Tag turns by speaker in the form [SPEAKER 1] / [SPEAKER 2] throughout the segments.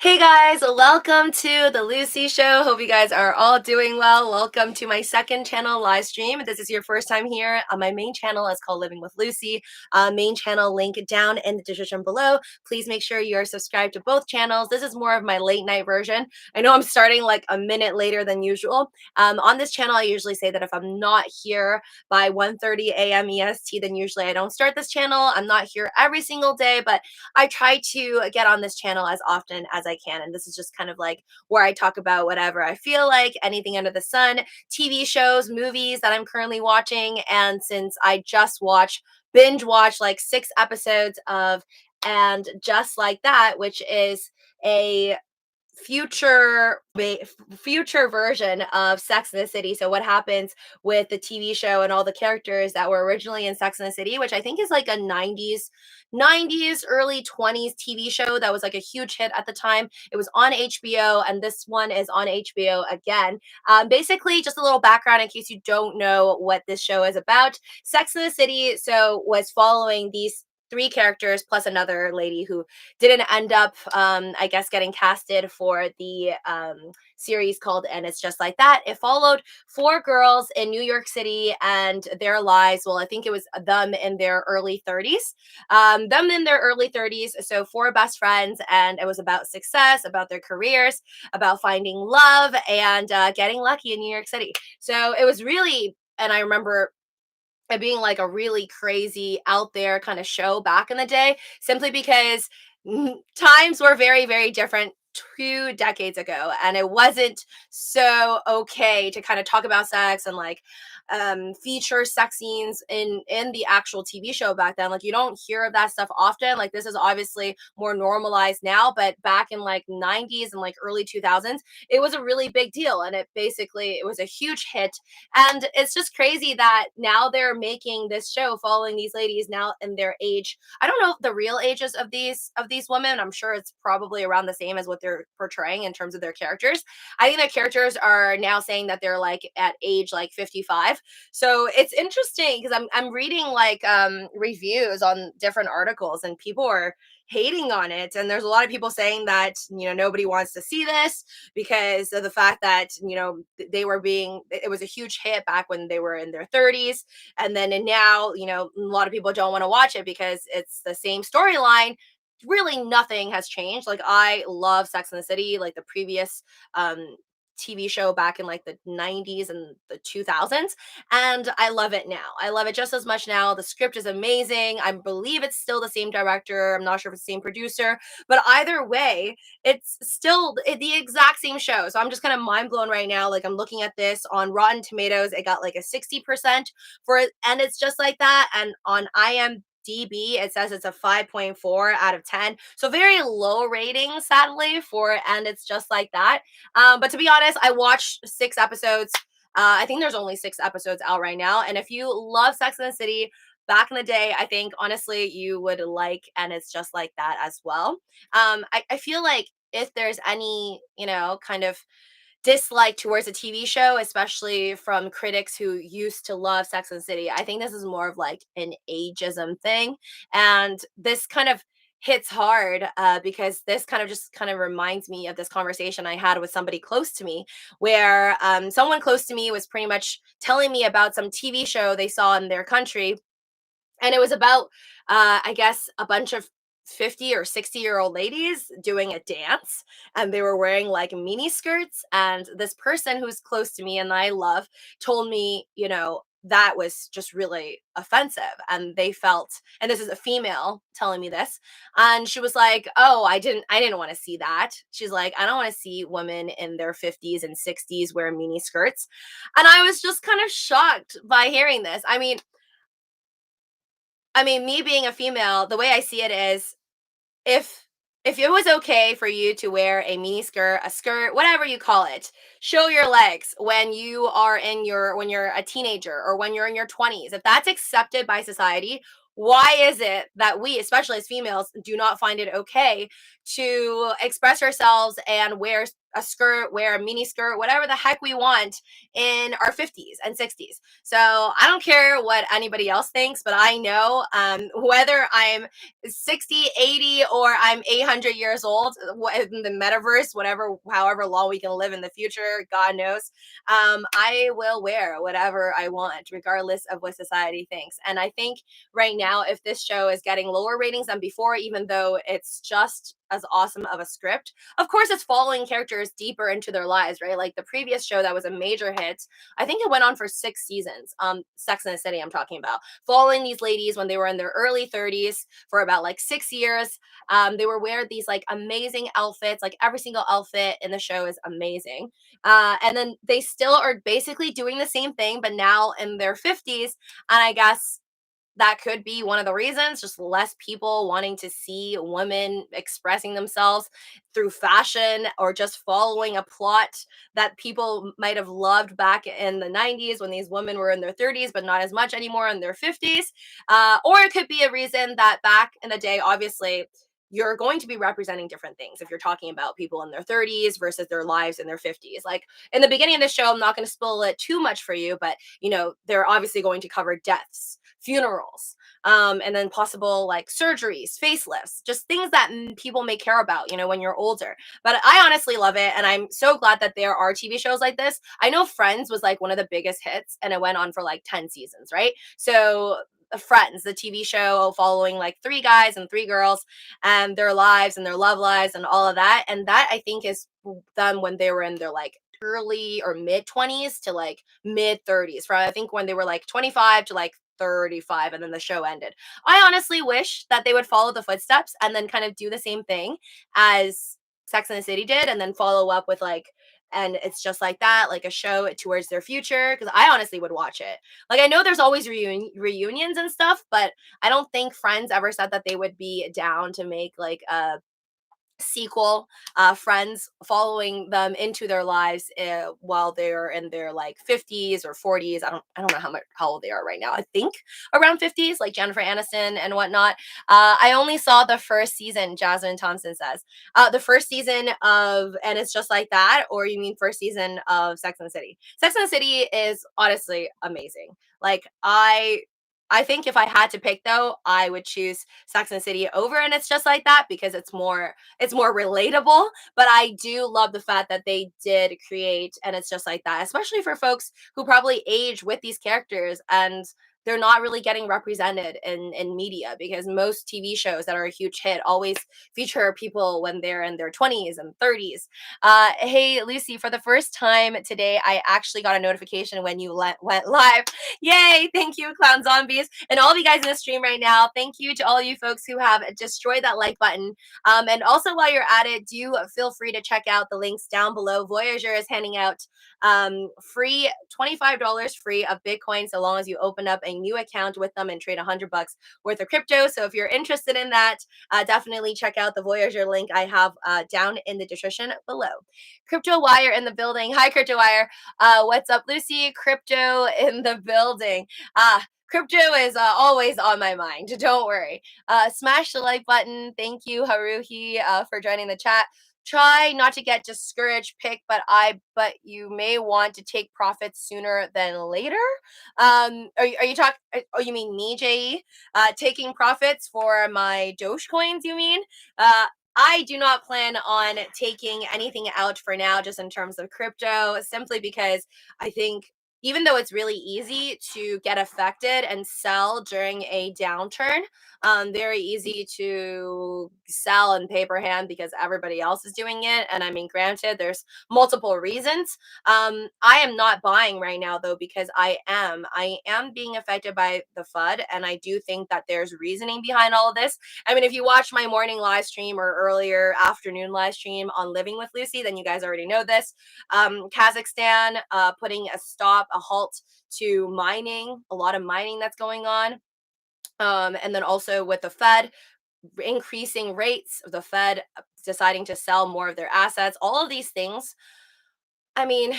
[SPEAKER 1] Hey guys, welcome to the Lucy Show. Hope you guys are all doing well. Welcome to my second channel live stream. If this is your first time here, my main channel is called Living with Lucy. Main channel link down in the description below. Please make sure you are subscribed to both channels. This is more of my late night version. I know I'm starting like a minute later than usual. On this channel, I usually say that if I'm not here by 1:30 a.m. EST, then usually I don't start this channel. I'm not here every single day, but I try to get on this channel as often as I can. And this is just kind of like where I talk about whatever I feel like, anything under the sun, TV shows, movies that I'm currently watching. And since I just binge watch like 6 episodes of And Just Like That, which is a future version of Sex and the City. So what happens with the TV show and all the characters that were originally in Sex and the City, which I think is like a 90s early 20s TV show that was like a huge hit at the time. It was on HBO, and this one is on HBO again. Basically, just a little background in case you don't know what this show is about. Sex and the City was following these three characters plus another lady who didn't end up, I guess, getting casted for the series called And It's Just Like That. It followed four girls in New York City and their lives. Well, I think it was them in their early 30s. So four best friends, and it was about success, about their careers, about finding love, and getting lucky in New York City. So it was really, and I remember it being like a really crazy out there kind of show back in the day, simply because times were very, very different 2 decades ago, and it wasn't so okay to kind of talk about sex and like feature sex scenes in the actual TV show back then. Like, you don't hear of that stuff often. Like, this is obviously more normalized now, but back in like 90s and like early 2000s, it was a really big deal, and it was a huge hit. And it's just crazy that now they're making this show following these ladies now in their age. I don't know the real ages of these women. I'm sure it's probably around the same as what they're portraying in terms of their characters. I think their characters are now saying that they're like at age like 55. So it's interesting because I'm reading like reviews on different articles, and people are hating on it, and there's a lot of people saying that nobody wants to see this because of the fact that it was a huge hit back when they were in their 30s, and then and now a lot of people don't want to watch it because it's the same storyline. Really nothing has changed. Like, I love Sex and the City, like the previous TV show back in like the 90s and the 2000s, and I love it now. I love it just as much now. The script is amazing. I believe it's still the same director. I'm not sure if it's the same producer, but either way, it's still the exact same show. So I'm just kind of mind blown right now. Like, I'm looking at this on Rotten Tomatoes. It got like a 60% for it, and it's just like that. And on IMDb, it says it's a 5.4 out of 10. So very low rating, sadly, for And It's Just Like That. But to be honest, I watched 6 episodes. I think there's only 6 episodes out right now. And if you love Sex and the City back in the day, I think honestly you would like And It's Just Like That as well. I feel like if there's any, kind of dislike towards a TV show, especially from critics who used to love Sex and the City, I think this is more of like an ageism thing. And this kind of hits hard because this kind of reminds me of this conversation I had with somebody close to me, where someone close to me was pretty much telling me about some TV show they saw in their country, and it was about I guess a bunch of 50 or 60-year-old ladies doing a dance, and they were wearing like mini skirts, and this person who's close to me and I love told me that was just really offensive, and they felt, and this is a female telling me this, and she was like, oh, I didn't want to see that. She's like, I don't want to see women in their 50s and 60s wear mini skirts. And I was just kind of shocked by hearing this. I mean, me being a female, the way I see it is, if it was okay for you to wear a mini skirt, a skirt, whatever you call it, show your legs when you're a teenager or when you're in your 20s. If that's accepted by society, why is it that we, especially as females, do not find it okay to express ourselves and wear a skirt, wear a mini skirt, whatever the heck we want in our 50s and 60s. So I don't care what anybody else thinks, but I know whether I'm 60, 80, or I'm 800 years old in the metaverse, whatever, however long we can live in the future, God knows, I will wear whatever I want, regardless of what society thinks. And I think right now, if this show is getting lower ratings than before, even though it's just as awesome of a script, of course, it's following characters deeper into their lives, right? Like the previous show that was a major hit, I think it went on for 6 seasons. Sex and the City, I'm talking about, following these ladies when they were in their early 30s for about like 6 years. They were wear these like amazing outfits, like every single outfit in the show is amazing. And then they still are basically doing the same thing, but now in their 50s. And I guess that could be one of the reasons, just less people wanting to see women expressing themselves through fashion or just following a plot that people might have loved back in the 90s when these women were in their 30s, but not as much anymore in their 50s. Or it could be a reason that back in the day, obviously, you're going to be representing different things if you're talking about people in their 30s versus their lives in their 50s. Like in the beginning of the show, I'm not going to spoil it too much for you, but they're obviously going to cover deaths, funerals, and then possible like surgeries, facelifts, just things that people may care about, when you're older. But I honestly love it. And I'm so glad that there are TV shows like this. I know Friends was like one of the biggest hits and it went on for like 10 seasons, right? So, Friends, the TV show following like three guys and three girls and their lives and their love lives and all of that. And that I think is them when they were in their like early or mid 20s to like mid 30s. From I think when they were like 25 to like 35 and then the show ended. I honestly wish that they would follow the footsteps and then kind of do the same thing as Sex and the City did and then follow up with like and it's just like that, like a show towards their future. Because I honestly would watch it. Like I know there's always reunions and stuff, but I don't think Friends ever said that they would be down to make like a sequel, Friends following them into their lives while they're in their like 50s or 40s. I don't know how old they are right now. I think around 50s, like Jennifer Aniston and whatnot. I only saw the first season, Jasmine Thompson says. The first season of And It's Just Like That, or you mean first season of Sex and the City? Sex and the City is honestly amazing. Like I think if I had to pick though, I would choose Sex and the City over And It's Just Like That because it's more relatable. But I do love the fact that they did create And It's Just Like That, especially for folks who probably age with these characters and they're not really getting represented in media because most TV shows that are a huge hit always feature people when they're in their 20s and 30s. Hey, Lucy, for the first time today, I actually got a notification when you went live. Yay! Thank you, Clown Zombies. And all of you guys in the stream right now, thank you to all you folks who have destroyed that like button. And also, while you're at it, do feel free to check out the links down below. Voyager is handing out free $25 free of Bitcoin so long as you open up a new account with them and trade $100 worth of crypto. So if you're interested in that, definitely check out the Voyager link I have down in the description below. Crypto Wire in the building. Hi, Crypto Wire. What's up, Lucy? Crypto in the building. Crypto is always on my mind. Don't worry. Smash the like button. Thank you, Haruhi, for joining the chat. Try not to get discouraged, pick, but you may want to take profits sooner than later. Are you talking? Oh, you mean me, Je? Taking profits for my Dogecoins? You mean? I do not plan on taking anything out for now, just in terms of crypto, simply because I think even though it's really easy to get affected and sell during a downturn, very easy to sell in paper hand because everybody else is doing it. And I mean, granted, there's multiple reasons. I am not buying right now though because I am being affected by the FUD, and I do think that there's reasoning behind all of this. I mean, if you watch my morning live stream or earlier afternoon live stream on Living with Lucy, then you guys already know this. Kazakhstan putting a halt to mining, a lot of mining that's going on. And then also with the Fed increasing rates, the Fed deciding to sell more of their assets, all of these things. I mean,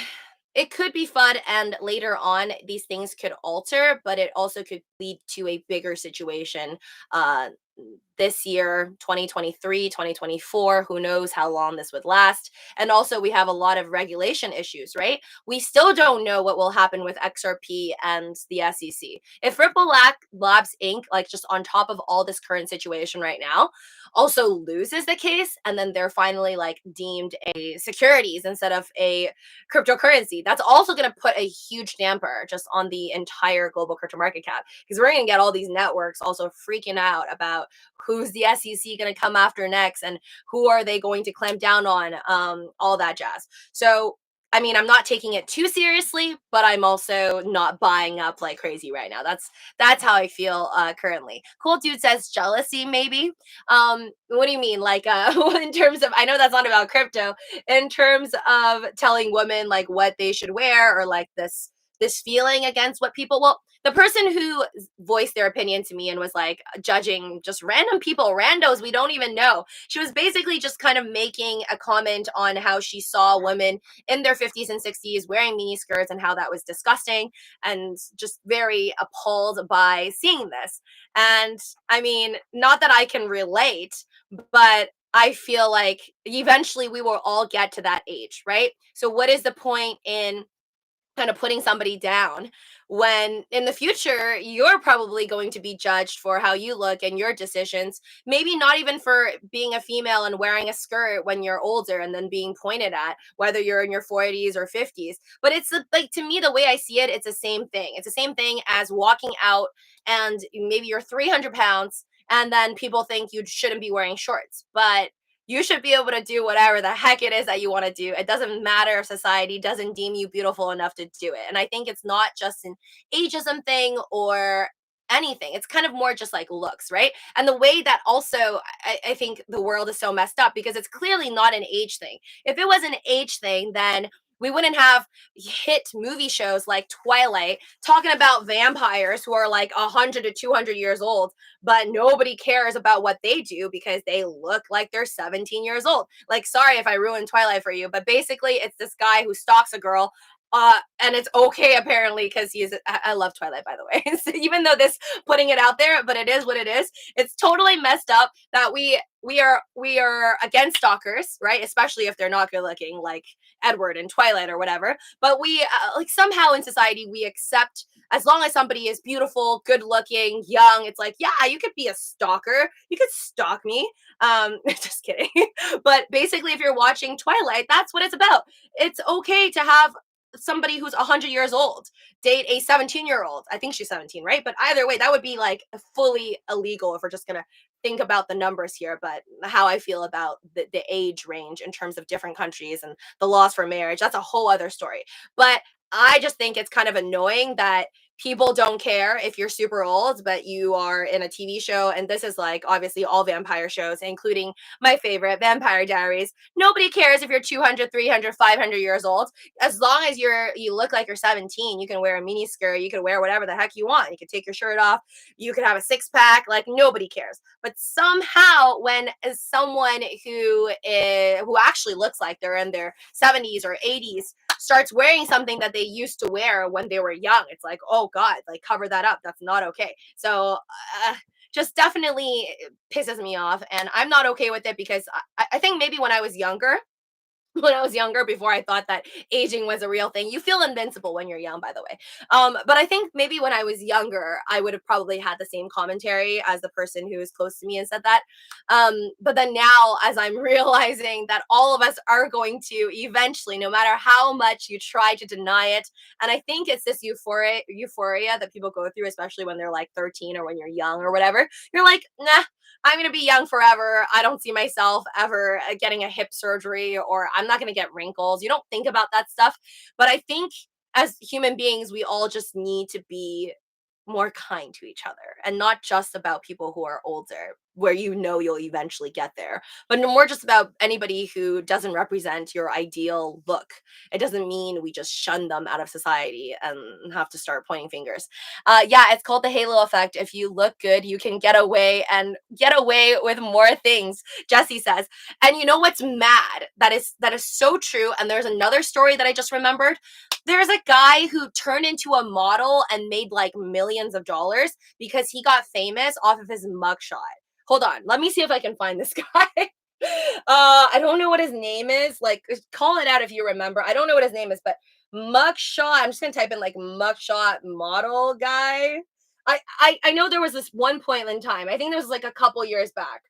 [SPEAKER 1] it could be fun, and later on, these things could alter, but it also could lead to a bigger situation this year, 2023, 2024, who knows how long this would last. And also, we have a lot of regulation issues, right? We still don't know what will happen with XRP and the SEC. If Ripple Labs Inc., like just on top of all this current situation right now, also loses the case, and then they're finally like deemed a securities instead of a cryptocurrency, that's also going to put a huge damper just on the entire global crypto market cap, because we're going to get all these networks also freaking out about who's the SEC going to come after next and who are they going to clamp down on, all that jazz. So I mean, I'm not taking it too seriously, but I'm also not buying up like crazy right now. That's how I feel currently. Cool Dude says jealousy, maybe. What do you mean? Like, in terms of, I know that's not about crypto. In terms of telling women like what they should wear, or like this feeling against what people. Well, the person who voiced their opinion to me and was like judging just random people, randos we don't even know. She was basically just kind of making a comment on how she saw women in their 50s and 60s wearing mini skirts and how that was disgusting, and just very appalled by seeing this. And I mean, not that I can relate, but I feel like eventually we will all get to that age, right? So what is the point in kind of putting somebody down when in the future you're probably going to be judged for how you look and your decisions, maybe not even for being a female and wearing a skirt when you're older and then being pointed at, whether you're in your 40s or 50s. But it's like, to me, the way I see it, it's the same thing. It's the same thing as walking out and maybe you're 300 pounds and then people think you shouldn't be wearing shorts, but you should be able to do whatever the heck it is that you want to do. It doesn't matter if society doesn't deem you beautiful enough to do it. And I think it's not just an ageism thing or anything. It's kind of more just like looks, right? And the way that also, I think the world is so messed up because it's clearly not an age thing. If it was an age thing, then we wouldn't have hit movie shows like Twilight talking about vampires who are like 100 to 200 years old, but nobody cares about what they do because they look like they're 17 years old. Like, sorry if I ruined Twilight for you, but basically it's this guy who stalks a girl. And it's okay apparently because I love Twilight, by the way. So even though this putting it out there, but it is what it is. It's totally messed up that we are against stalkers, right? Especially if they're not good looking, like Edward in Twilight or whatever. But we like somehow in society we accept, as long as somebody is beautiful, good looking, young, it's like, yeah, you could be a stalker. You could stalk me. Just kidding. But basically, if you're watching Twilight, that's what it's about. It's okay to have somebody who's 100 years old date a 17-year-old. I think she's 17, right? But either way, that would be like fully illegal if we're just gonna think about the numbers here. But how I feel about the age range in terms of different countries and the laws for marriage, that's a whole other story. But I just think it's kind of annoying that people don't care if you're super old, but you are in a TV show. And this is like obviously all vampire shows, including my favorite, Vampire Diaries. Nobody cares if you're 200, 300, 500 years old. As long as you look like you're 17, you can wear a mini skirt, you can wear whatever the heck you want. You can take your shirt off, you can have a six pack, like nobody cares. But somehow when someone who actually looks like they're in their 70s or 80s starts wearing something that they used to wear when they were young, it's like, oh God, like cover that up. That's not okay. So just definitely pisses me off. And I'm not okay with it because I think maybe when I was younger, before I thought that aging was a real thing. You feel invincible when you're young, by the way. But I think maybe when I was younger, I would have probably had the same commentary as the person who was close to me and said that. But then now, as I'm realizing that all of us are going to eventually, no matter how much you try to deny it, and I think it's this euphoria that people go through, especially when they're like 13 or when you're young or whatever. You're like, nah, I'm going to be young forever. I don't see myself ever getting a hip surgery, or I'm not going to get wrinkles. You don't think about that stuff. But I think as human beings, we all just need to be more kind to each other, and not just about people who are older, where you know you'll eventually get there, but no more just about anybody who doesn't represent your ideal look. It doesn't mean we just shun them out of society and have to start pointing fingers. Yeah, it's called the halo effect. If you look good, you can get away with more things, Jesse says. And you know what's mad? That is so true. And there's another story that I just remembered. There's a guy who turned into a model and made like millions of dollars because he got famous off of his mugshot. Hold on. Let me see if I can find this guy. I don't know what his name is. Like, call it out if you remember. I don't know what his name is, but mugshot. I'm just gonna type in like mugshot model guy. I know there was this one point in time. I think there was like a couple years back.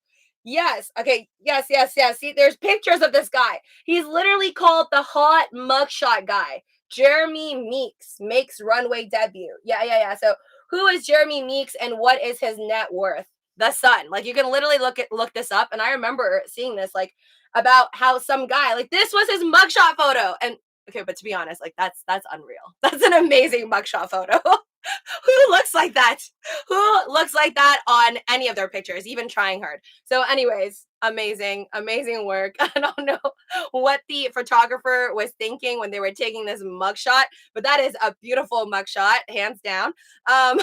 [SPEAKER 1] Yes. Okay. Yes. Yes. Yes. See, there's pictures of this guy. He's literally called the hot mugshot guy. Jeremy Meeks makes runway debut. Yeah. Yeah. Yeah. So who is Jeremy Meeks and what is his net worth? The Sun. Like you can literally look this up. And I remember seeing this like about how some guy like this was his mugshot photo. And okay, but to be honest, like that's unreal. That's an amazing mugshot photo. Who looks like that? Who looks like that on any of their pictures, even trying hard? So, anyways, amazing, amazing work. I don't know what the photographer was thinking when they were taking this mugshot, but that is a beautiful mugshot, hands down. Um,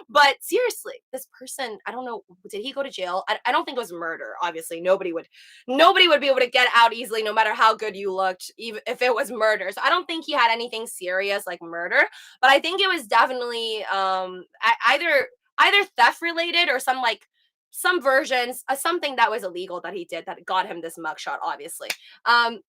[SPEAKER 1] but seriously, this person, I don't know, did he go to jail? I don't think it was murder. Obviously, nobody would be able to get out easily, no matter how good you looked, even if it was murder. So I don't think he had anything serious like murder, but I think it was definitely either theft related or some versions something that was illegal that he did that got him this mugshot, obviously. Um,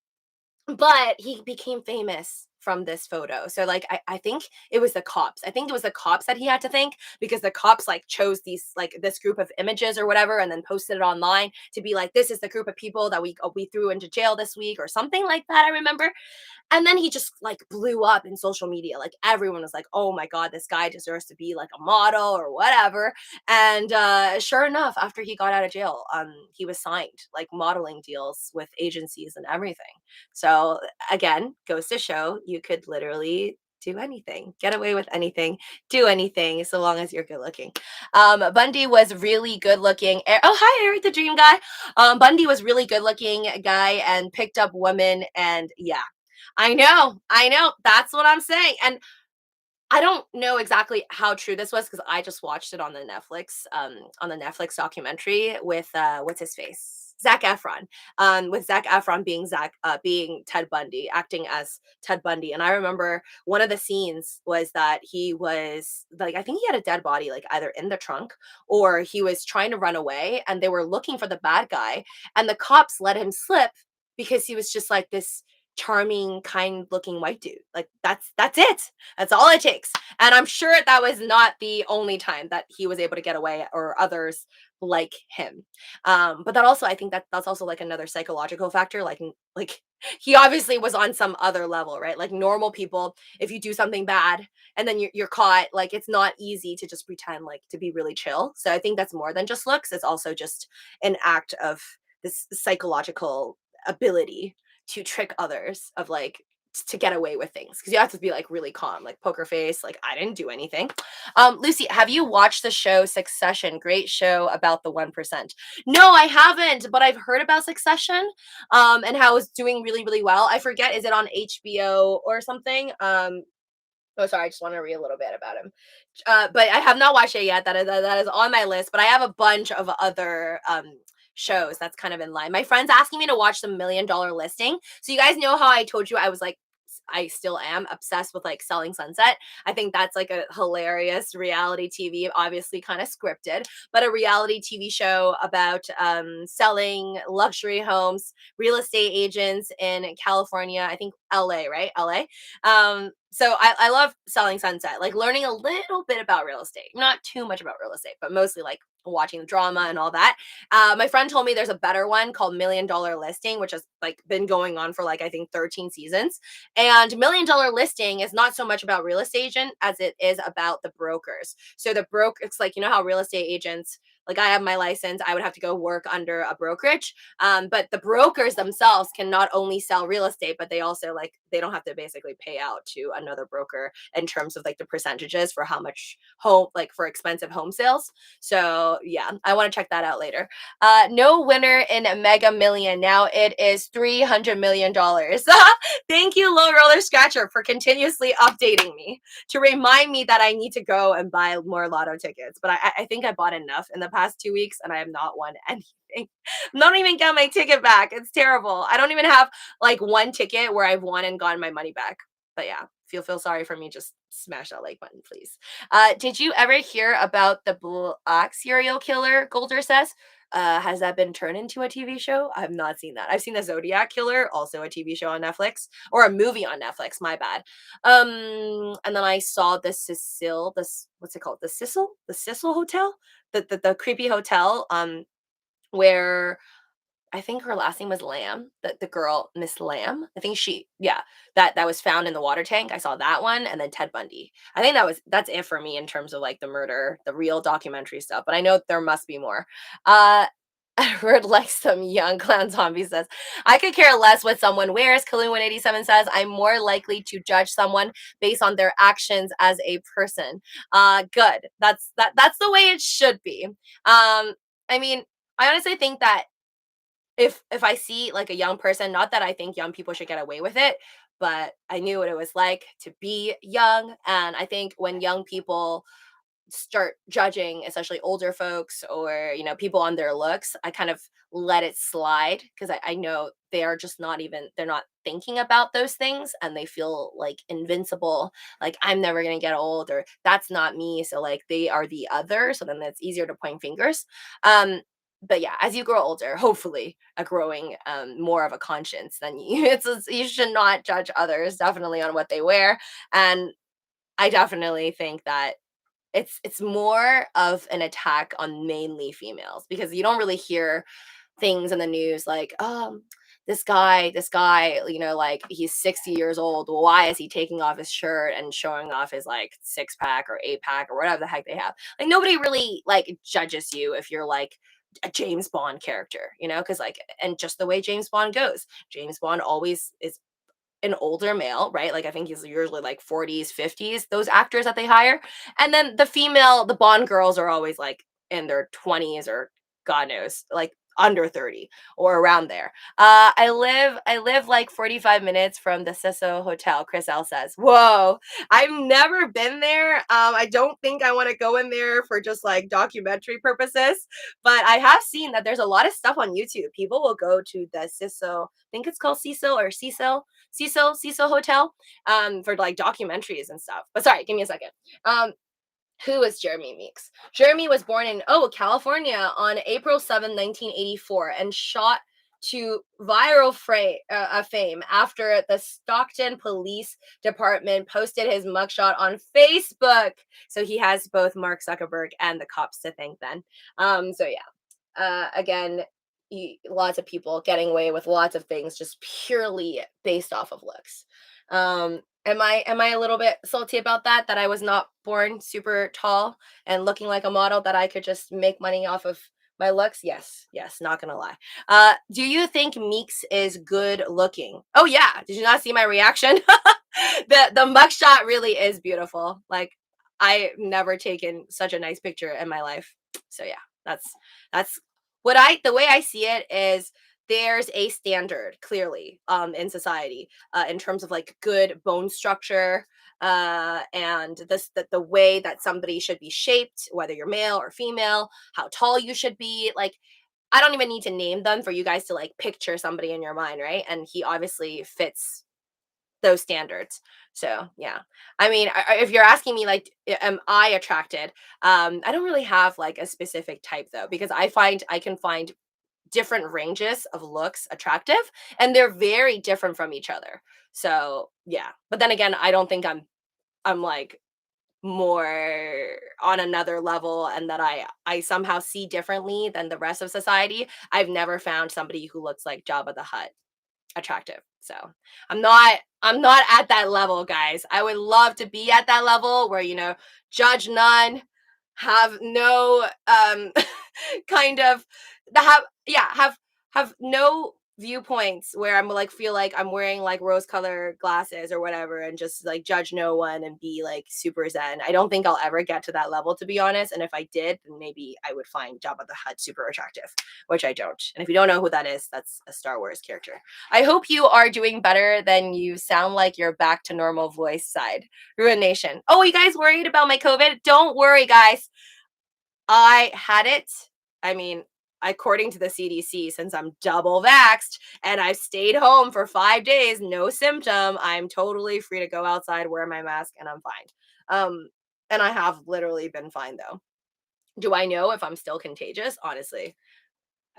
[SPEAKER 1] but he became famous from this photo. So like I think it was the cops. I think it was the cops that he had to thank because the cops like chose these like this group of images or whatever and then posted it online to be like this is the group of people that we threw into jail this week or something like that, I remember. And then he just like blew up in social media. Like everyone was like, "Oh my god, this guy deserves to be like a model or whatever." And sure enough, after he got out of jail, he was signed like modeling deals with agencies and everything. So again, goes to show you could literally do anything, get away with anything, do anything, so long as you're good looking. Bundy was really good looking. Oh, hi, Eric, the Dream Guy. Bundy was really good looking guy and picked up women, and yeah, I know. That's what I'm saying. And I don't know exactly how true this was because I just watched it on the Netflix documentary with what's his face? Zach Efron, with Zach Efron being Ted Bundy, acting as Ted Bundy, and I remember one of the scenes was that he was like, I think he had a dead body, like either in the trunk or he was trying to run away, and they were looking for the bad guy, and the cops let him slip because he was just like this charming, kind looking white dude. Like that's it. That's all it takes. And I'm sure that was not the only time that he was able to get away or others like him. But that also I think that's also like another psychological factor. Like he obviously was on some other level, right? Like normal people, if you do something bad and then you're caught, like it's not easy to just pretend like to be really chill. So I think that's more than just looks. It's also just an act of this psychological ability to trick others of like to get away with things because you have to be like really calm, like poker face, like I didn't do anything. Lucy, have you watched the show Succession? Great show about the 1%. No, I haven't, but I've heard about Succession, and how it's doing really, really well. I forget, is it on HBO or something? Oh, sorry, I just want to read a little bit about him. But I have not watched it yet. That is on my list. But I have a bunch of other shows that's kind of in line. My friend's asking me to watch the $1 Million Listing. So you guys know how I told you I was like I still am obsessed with like Selling Sunset. I think that's like a hilarious reality TV, obviously kind of scripted, but a reality TV show about selling luxury homes, real estate agents in California, I think LA, right? LA. So I love Selling Sunset, like learning a little bit about real estate, not too much about real estate, but mostly like watching the drama and all that. My friend told me there's a better one called $1 Million Listing, which has like been going on for like I think 13 seasons. And $1 Million Listing is not so much about real estate agent as it is about the brokers. So the it's like, you know how real estate agents, like I have my license, I would have to go work under a brokerage. But the brokers themselves can not only sell real estate, but they also like they don't have to basically pay out to another broker in terms of like the percentages for how much home, like for expensive home sales. So yeah, I want to check that out later. No winner in Mega Million. Now it is $300 million. Thank you, Low Roller Scratcher, for continuously updating me to remind me that I need to go and buy more lotto tickets. But I think I bought enough in the past 2 weeks and I have not won anything. Not even got my ticket back. It's terrible. I don't even have like one ticket where I've won and gotten my money back. But yeah, if you feel sorry for me, just smash that like button, please. Did you ever hear about the black serial killer? Golder says. Has that been turned into a TV show? I've not seen that. I've seen The Zodiac Killer, also a TV show on Netflix, or a movie on Netflix, my bad. And then I saw the Cecil, this what's it called? The Cecil Hotel? The creepy hotel, where I think her last name was Lamb, the girl, Miss Lamb. I think yeah, that was found in the water tank. I saw that one, and then Ted Bundy. I think that's it for me in terms of like the murder, the real documentary stuff. But I know there must be more. Uh, Edward like some young clown zombie says, I could care less what someone wears. Kaloo187 says, I'm more likely to judge someone based on their actions as a person. Good. That's the way it should be. I mean, I honestly think that if I see like a young person, not that I think young people should get away with it, but I knew what it was like to be young. And I think when young people start judging, especially older folks or, people on their looks, I kind of let it slide because I know they are just they're not thinking about those things and they feel like invincible. Like, I'm never going to get old, or that's not me. So, like, they are the other. So then it's easier to point fingers. But yeah, as you grow older, hopefully a growing more of a conscience, then you should not judge others definitely on what they wear. And I definitely think that it's more of an attack on mainly females because you don't really hear things in the news like, this guy, like he's 60 years old. Why is he taking off his shirt and showing off his like six pack or eight pack or whatever the heck they have? Like, nobody really like judges you if you're like a James Bond character, because like, and just the way James Bond goes, James Bond always is an older male, right? Like, I think he's usually like 40s, 50s, those actors that they hire. And then the Bond girls are always like in their 20s or God knows, like under 30 or around there. I live like 45 minutes from the Cecil Hotel, Chris L says. Whoa, I've never been there. I don't think I want to go in there for just like documentary purposes, but I have seen that there's a lot of stuff on YouTube. People will go to the Cecil, I think it's called Cecil Hotel, for like documentaries and stuff. But sorry, give me a second. Who is Jeremy Meeks? Jeremy was born in California on April 7, 1984, and shot to viral fame after the Stockton Police Department posted his mugshot on Facebook. So he has both Mark Zuckerberg and the cops to thank then. So yeah. Again, lots of people getting away with lots of things just purely based off of looks. Am I a little bit salty about that I was not born super tall and looking like a model, that I could just make money off of my looks? Yes, not gonna lie. Do you think Meeks is good looking? Oh yeah, did you not see my reaction? The mugshot really is beautiful. Like, I've never taken such a nice picture in my life. So yeah, that's the way I see it is there's a standard clearly in society in terms of like good bone structure, and the way that somebody should be shaped, whether you're male or female, how tall you should be. Like, I don't even need to name them for you guys to like picture somebody in your mind, right? And he obviously fits those standards. So yeah, I mean, if you're asking me like, am I attracted? I don't really have like a specific type though, because I can find different ranges of looks attractive, and they're very different from each other. So yeah, but then again, I don't think I'm like more on another level, and that I somehow see differently than the rest of society. I've never found somebody who looks like Jabba the Hutt attractive. So I'm not at that level, guys. I would love to be at that level where, judge none, have no kind of have no viewpoints where I'm like feel like I'm wearing like rose colored glasses or whatever, and just like judge no one and be like super zen. I don't think I'll ever get to that level, to be honest. And if I did, then maybe I would find Jabba the Hutt super attractive, which I don't. And if you don't know who that is, that's a Star Wars character. I hope you are doing better than you sound like you're back to normal voice side. Ruin Nation. Oh, you guys worried about my COVID? Don't worry, guys. I had it. I mean, according to the CDC, since I'm double vaxxed and I've stayed home for 5 days, no symptom, I'm totally free to go outside, wear my mask, and I'm fine. And I have literally been fine though. Do I know if I'm still contagious? Honestly,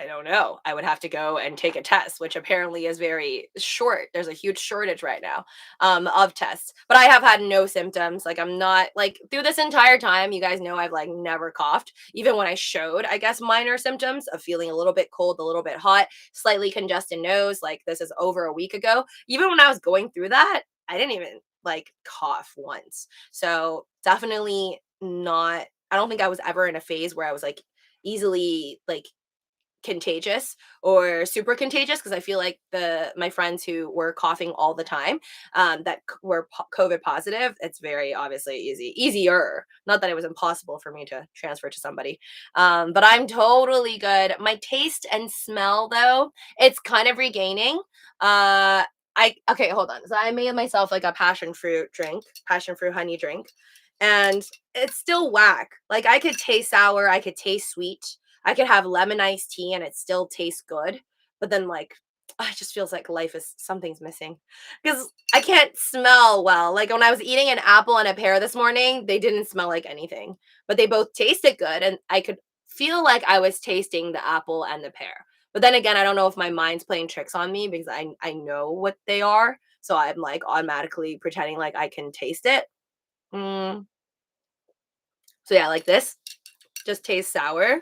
[SPEAKER 1] I don't know. I would have to go and take a test, which apparently is very short. There's a huge shortage right now of tests. But I have had no symptoms. Like I'm not like through this entire time, you guys know I've like never coughed. Even when I showed, I guess, minor symptoms of feeling a little bit cold, a little bit hot, slightly congested nose. Like this is over a week ago. Even when I was going through that, I didn't even like cough once. So definitely not. I don't think I was ever in a phase where I was like easily like contagious or super contagious because I feel like the my friends who were coughing all the time were COVID positive. It's very obviously easier. Not that it was impossible for me to transfer to somebody, but I'm totally good. My taste and smell though, it's kind of regaining. I okay, hold on. So I made myself like a passion fruit honey drink, and it's still whack. Like I could taste sour, I could taste sweet, I could have lemon iced tea and it still tastes good. But then like it just feels like life is something's missing. Because I can't smell well. Like when I was eating an apple and a pear this morning, they didn't smell like anything. But they both tasted good and I could feel like I was tasting the apple and the pear. But then again, I don't know if my mind's playing tricks on me because I know what they are. So I'm like automatically pretending like I can taste it. Mm. So yeah, like this just tastes sour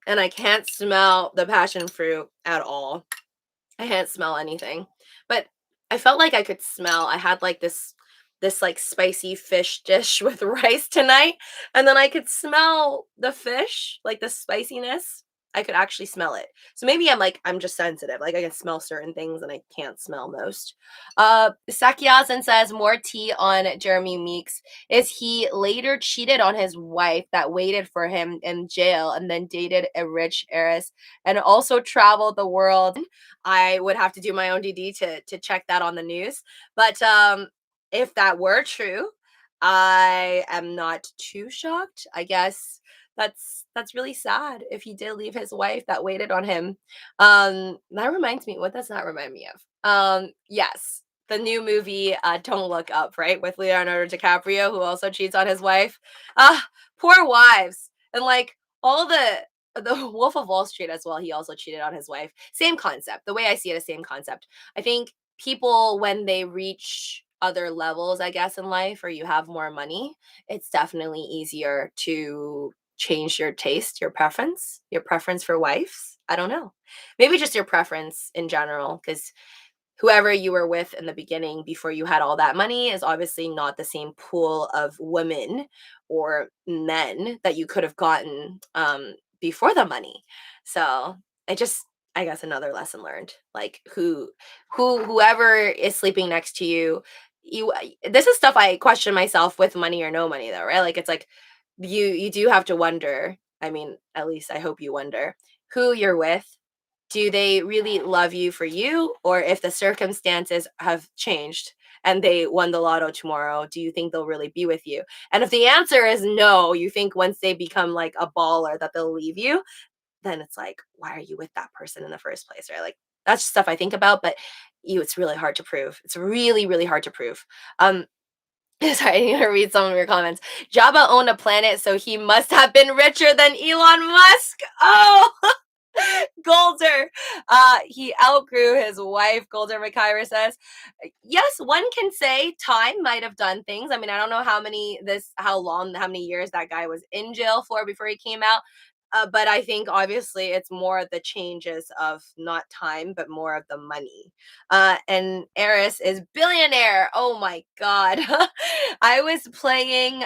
[SPEAKER 1] and I can't smell the passion fruit at all. I can't smell anything. But I felt like I could smell. I had like this like spicy fish dish with rice tonight, and then I could smell the fish, like the spiciness. I could actually smell it. So maybe I'm just sensitive. Like I can smell certain things and I can't smell most. Sakyasen says more tea on Jeremy Meeks. Is he later cheated on his wife that waited for him in jail and then dated a rich heiress and also traveled the world? I would have to do my own DD to check that on the news. But if that were true, I am not too shocked. I guess that's really sad if he did leave his wife that waited on him. That reminds me, what does that remind me of? Yes, the new movie Don't Look Up, right? With Leonardo DiCaprio, who also cheats on his wife. Poor wives. And like all the Wolf of Wall Street as well, he also cheated on his wife. Same concept. The way I see it is same concept. I think people when they reach other levels, I guess, in life or you have more money, it's definitely easier to change your preference for wives. I don't know. Maybe just your preference in general cuz whoever you were with in the beginning before you had all that money is obviously not the same pool of women or men that you could have gotten before the money. So I just, I guess, another lesson learned. Like whoever is sleeping next to you, you. This is stuff I question myself with money or no money, though, right? Like it's like you do have to wonder. I mean, at least I hope you wonder who you're with. Do they really love you for you? Or if the circumstances have changed and they won the lotto tomorrow, do you think they'll really be with you? And if the answer is no, you think once they become like a baller that they'll leave you, then it's like, why are you with that person in the first place? Right? Like that's stuff I think about, but it's really hard to prove. It's really, really hard to prove. Sorry, I need to read some of your comments. Jabba owned a planet, so he must have been richer than Elon Musk. Oh, Golder. He outgrew his wife, Golder McIver says. Yes, one can say time might have done things. I mean, I don't know how many years that guy was in jail for before he came out. But I think obviously it's more the changes of not time, but more of the money. And Eris is billionaire. Oh my God. I was playing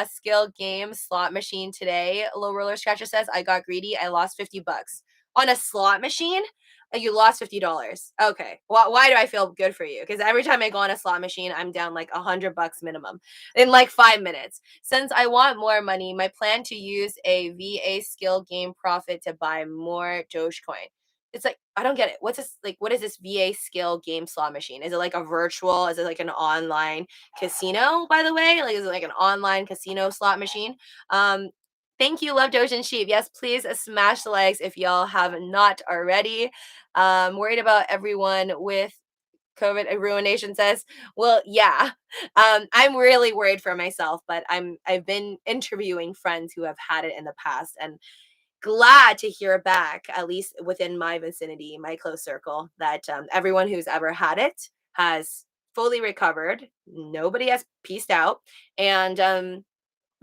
[SPEAKER 1] skill game slot machine today. Low Roller Scratcher says, I got greedy. I lost $50 on a slot machine. You lost $50. Okay. Why do I feel good for you? Because every time I go on a slot machine, I'm down like $100 minimum in like 5 minutes. Since I want more money, my plan to use a VA skill game profit to buy more Dogecoin. It's like I don't get it. What's this like? What is this VA skill game slot machine? Is it like a virtual? Is it like an online casino? By the way, like is it like an online casino slot machine? Thank you, Love Doge and Sheep. Yes, please smash the likes if y'all have not already. Worried about everyone with COVID. Ruination says, well, yeah. I'm really worried for myself, but I've been interviewing friends who have had it in the past, and glad to hear back, at least within my vicinity, my close circle, that everyone who's ever had it has fully recovered. Nobody has pieced out, and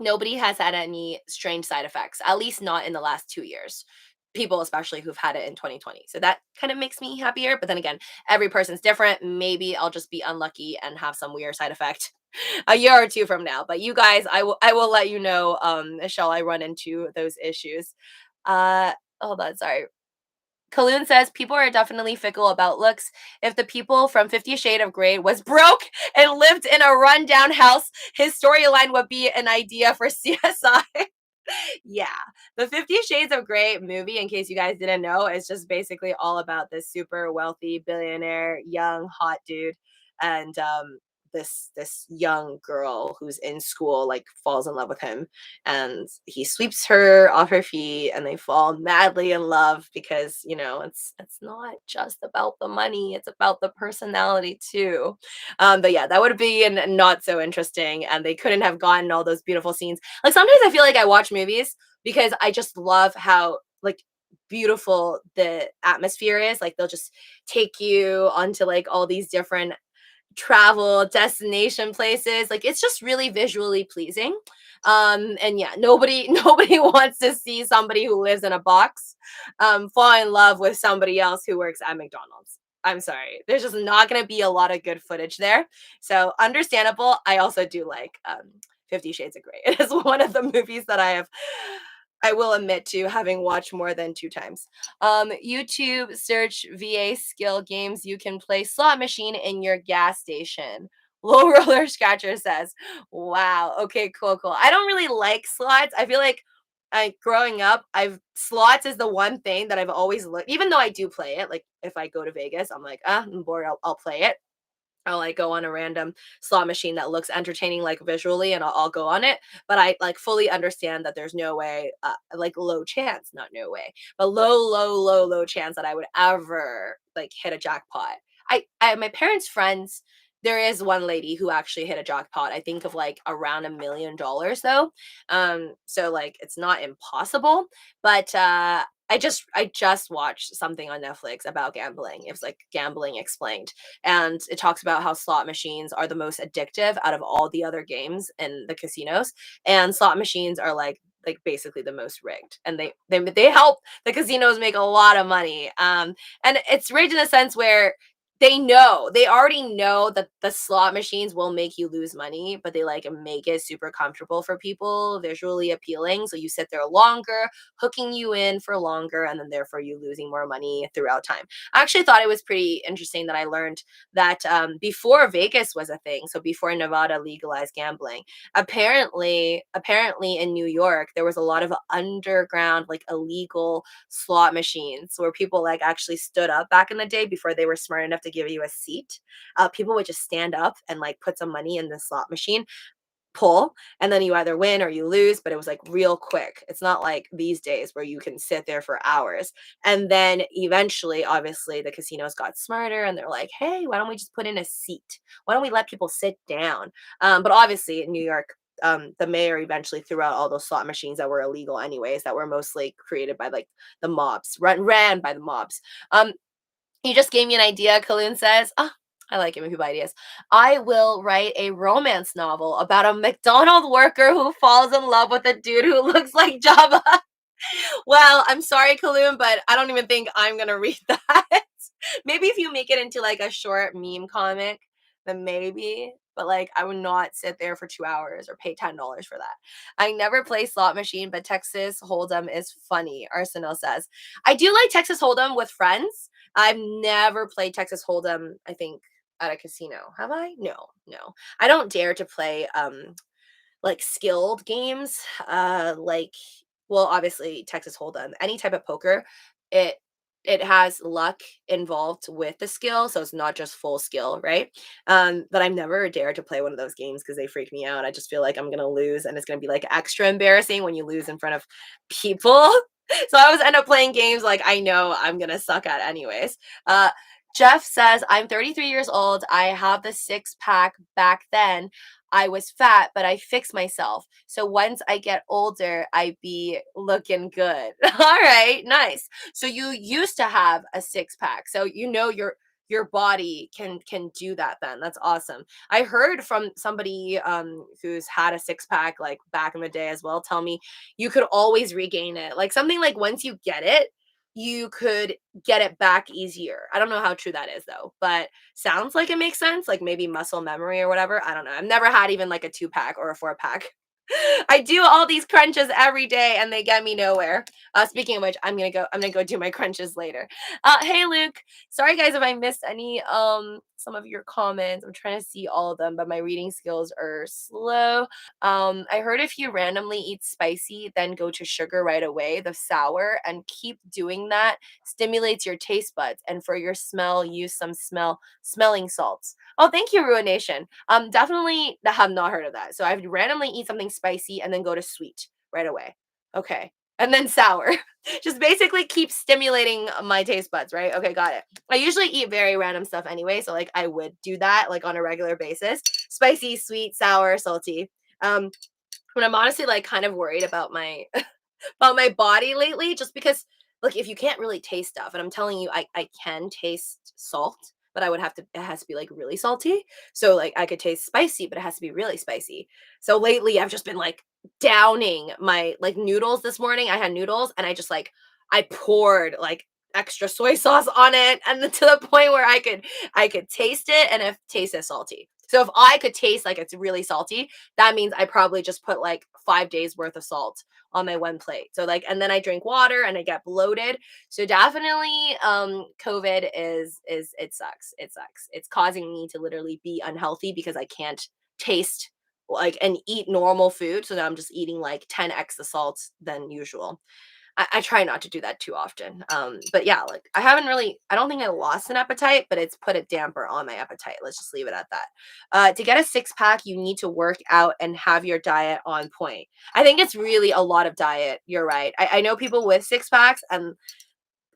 [SPEAKER 1] nobody has had any strange side effects, at least not in the last 2 years. People, especially who've had it in 2020. So that kind of makes me happier. But then again, every person's different. Maybe I'll just be unlucky and have some weird side effect a year or two from now. But you guys, I will let you know, shall I run into those issues. Uh hold on, sorry. Kaloon says people are definitely fickle about looks. If the people from 50 Shade of Grey was broke and lived in a rundown house, his storyline would be an idea for CSI. Yeah. The 50 Shades of Grey movie, in case you guys didn't know, is just basically all about this super wealthy billionaire, young, hot dude. And this young girl who's in school like falls in love with him, and he sweeps her off her feet and they fall madly in love because it's not just about the money, it's about the personality too. But yeah, that would be not so interesting, and they couldn't have gotten all those beautiful scenes. Like sometimes I feel like I watch movies because I just love how like beautiful the atmosphere is. Like they'll just take you onto like all these different travel destination places. Like it's just really visually pleasing. And yeah, nobody nobody wants to see somebody who lives in a box fall in love with somebody else who works at McDonald's. I'm sorry, there's just not going to be a lot of good footage there. So understandable. I also do like 50 Shades of Grey. It is one of the movies that I will admit to having watched more than 2 times. YouTube search VA skill games you can play slot machine in your gas station. Low Roller Scratcher says, "Wow, okay, cool, cool." I don't really like slots. I feel like growing up, I've slots is the one thing that I've always looked. Even though I do play it, like if I go to Vegas, I'm like, I'm bored. I'll play it. I'll like go on a random slot machine that looks entertaining, like visually, and I'll go on it. But I like fully understand that there's no way, like low chance, not no way, but low chance that I would ever like hit a jackpot. My parents' friends, there is one lady who actually hit a jackpot. I think of like around $1 million though. So like it's not impossible, but I just watched something on Netflix about gambling. It was like Gambling Explained, and it talks about how slot machines are the most addictive out of all the other games in the casinos, and slot machines are like basically the most rigged, and they help the casinos make a lot of money. And it's rigged in a sense where they already know that the slot machines will make you lose money, but they like make it super comfortable for people, visually appealing, so you sit there longer, hooking you in for longer, and then therefore you losing more money throughout time. I actually thought it was pretty interesting that I learned that before Vegas was a thing, so before Nevada legalized gambling, apparently in New York there was a lot of underground like illegal slot machines where people like actually stood up back in the day before they were smart enough to give you a seat. People would just stand up and like put some money in the slot machine, pull, and then you either win or you lose, but it was like real quick. It's not like these days where you can sit there for hours. And then eventually, obviously, the casinos got smarter and they're like, hey, why don't we just put in a seat? Why don't we let people sit down? But obviously, in New York, the mayor eventually threw out all those slot machines that were illegal, anyways, that were mostly created by like the mobs, ran by the mobs. You just gave me an idea, Kaloon says. Oh, I like giving people ideas. I will write a romance novel about a McDonald worker who falls in love with a dude who looks like Jabba. Well, I'm sorry, Kaloon, but I don't even think I'm gonna read that. Maybe if you make it into like a short meme comic, then maybe. But like, I would not sit there for 2 hours or pay $10 for that. I never play slot machine, but Texas Hold'em is funny. Arsenal says, I do like Texas Hold'em with friends. I've never played Texas Hold'em, I think, at a casino. Have I? No, no. I don't dare to play like skilled games. Like, well, obviously Texas Hold'em, any type of poker, it it has luck involved with the skill, so it's not just full skill, right? But I've never dared to play one of those games because they freak me out. I just feel like I'm gonna lose, and it's gonna be like extra embarrassing when you lose in front of people. So I always end up playing games like I know I'm gonna suck at anyways. Uh, Jeff says, I'm 33 years old. I have the six pack back then. I was fat, but I fixed myself. So once I get older, I be looking good. All right, nice. So you used to have a six pack. So you know your body can do that then. That's awesome. I heard from somebody who's had a six pack like back in the day as well tell me you could always regain it. Like something like once you get it, you could get it back easier. I don't know how true that is though, but sounds like it makes sense, like maybe muscle memory or whatever. I don't know. I've never had even like a 2-pack or a 4-pack. I do all these crunches every day and they get me nowhere. Speaking of which, I'm gonna go do my crunches later. Hey Luke. Sorry guys if I missed any some of your comments. I'm trying to see all of them, but my reading skills are slow. I heard if you randomly eat spicy, then go to sugar right away, the sour, and keep doing that stimulates your taste buds. And for your smell, use some smelling salts. Oh, thank you, Ruination. Definitely have not heard of that. So I have to randomly eat something spicy and then go to sweet right away. Okay. And then sour. Just basically keep stimulating my taste buds, right? Okay, got it. I usually eat very random stuff anyway, so like I would do that like on a regular basis. Spicy, sweet, sour, salty. When I'm honestly like kind of worried about my about my body lately, just because look, if you can't really taste stuff, and I'm telling you, I can taste salt, but I would have to it has to be like really salty. So like I could taste spicy, but it has to be really spicy. So lately I've just been like downing my like noodles this morning. I had noodles and I just like I poured like extra soy sauce on it and then to the point where I could taste it and it tasted salty. So if I could taste like it's really salty, that means I probably just put like 5 days worth of salt on my one plate. So like and then I drink water and I get bloated. So definitely COVID is it sucks. It sucks. It's causing me to literally be unhealthy because I can't taste like and eat normal food. So now I'm just eating like 10x the salt than usual. I try not to do that too often. But yeah, like I don't think I lost an appetite, but it's put a damper on my appetite. Let's just leave it at that. To get a six pack, you need to work out and have your diet on point. I think it's really a lot of diet. You're right. I know people with six packs and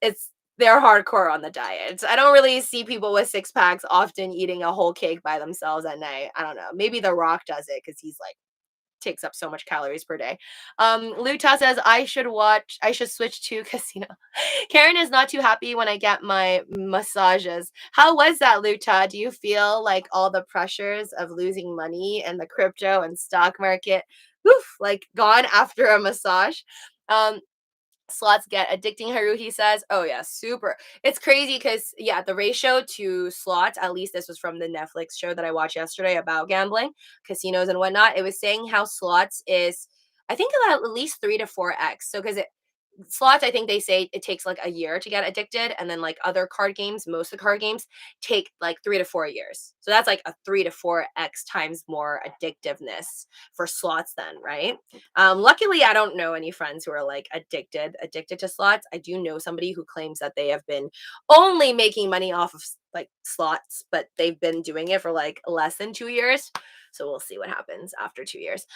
[SPEAKER 1] it's they're hardcore on the diet. I don't really see people with six packs often eating a whole cake by themselves at night. I don't know. Maybe The Rock does it because he's like takes up so much calories per day. Luta says I should switch to casino. Karen is not too happy when I get my massages. How was that, Luta? Do you feel like all the pressures of losing money in the crypto and stock market, like gone after a massage? Um, Slots get addicting, Haruhi says. Oh yeah, super. It's crazy because yeah, the ratio to slots, at least this was from the Netflix show that I watched yesterday about gambling, casinos and whatnot. It was saying how slots is I think about at least 3 to 4x. So because it slots, I think they say it takes like a year to get addicted, and then like other card games, most of the card games take like 3 to 4 years. So that's like a 3 to 4x times more addictiveness for slots, then, right? Luckily, I don't know any friends who are like addicted to slots. I do know somebody who claims that they have been only making money off of like slots, but they've been doing it for like less than 2 years. So we'll see what happens after 2 years.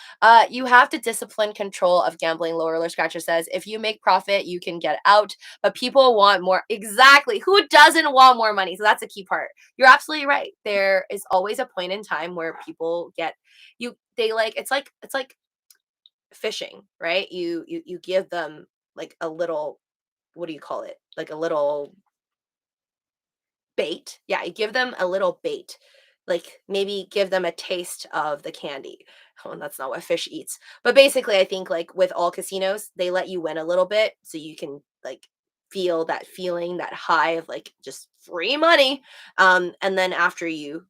[SPEAKER 1] You have to discipline control of gambling. Low Roller Scratcher says, if you make profit, you can get out, but people want more. Exactly. Who doesn't want more money? So that's a key part. You're absolutely right. There is always a point in time where people get they like it's like fishing, right? You give them like a little what do you call it? Like a little bait. Yeah, you give them a little bait. Like maybe give them a taste of the candy. Oh, and that's not what fish eats. But basically, I think like with all casinos, they let you win a little bit so you can like feel that feeling, that high of like just free money. And then after you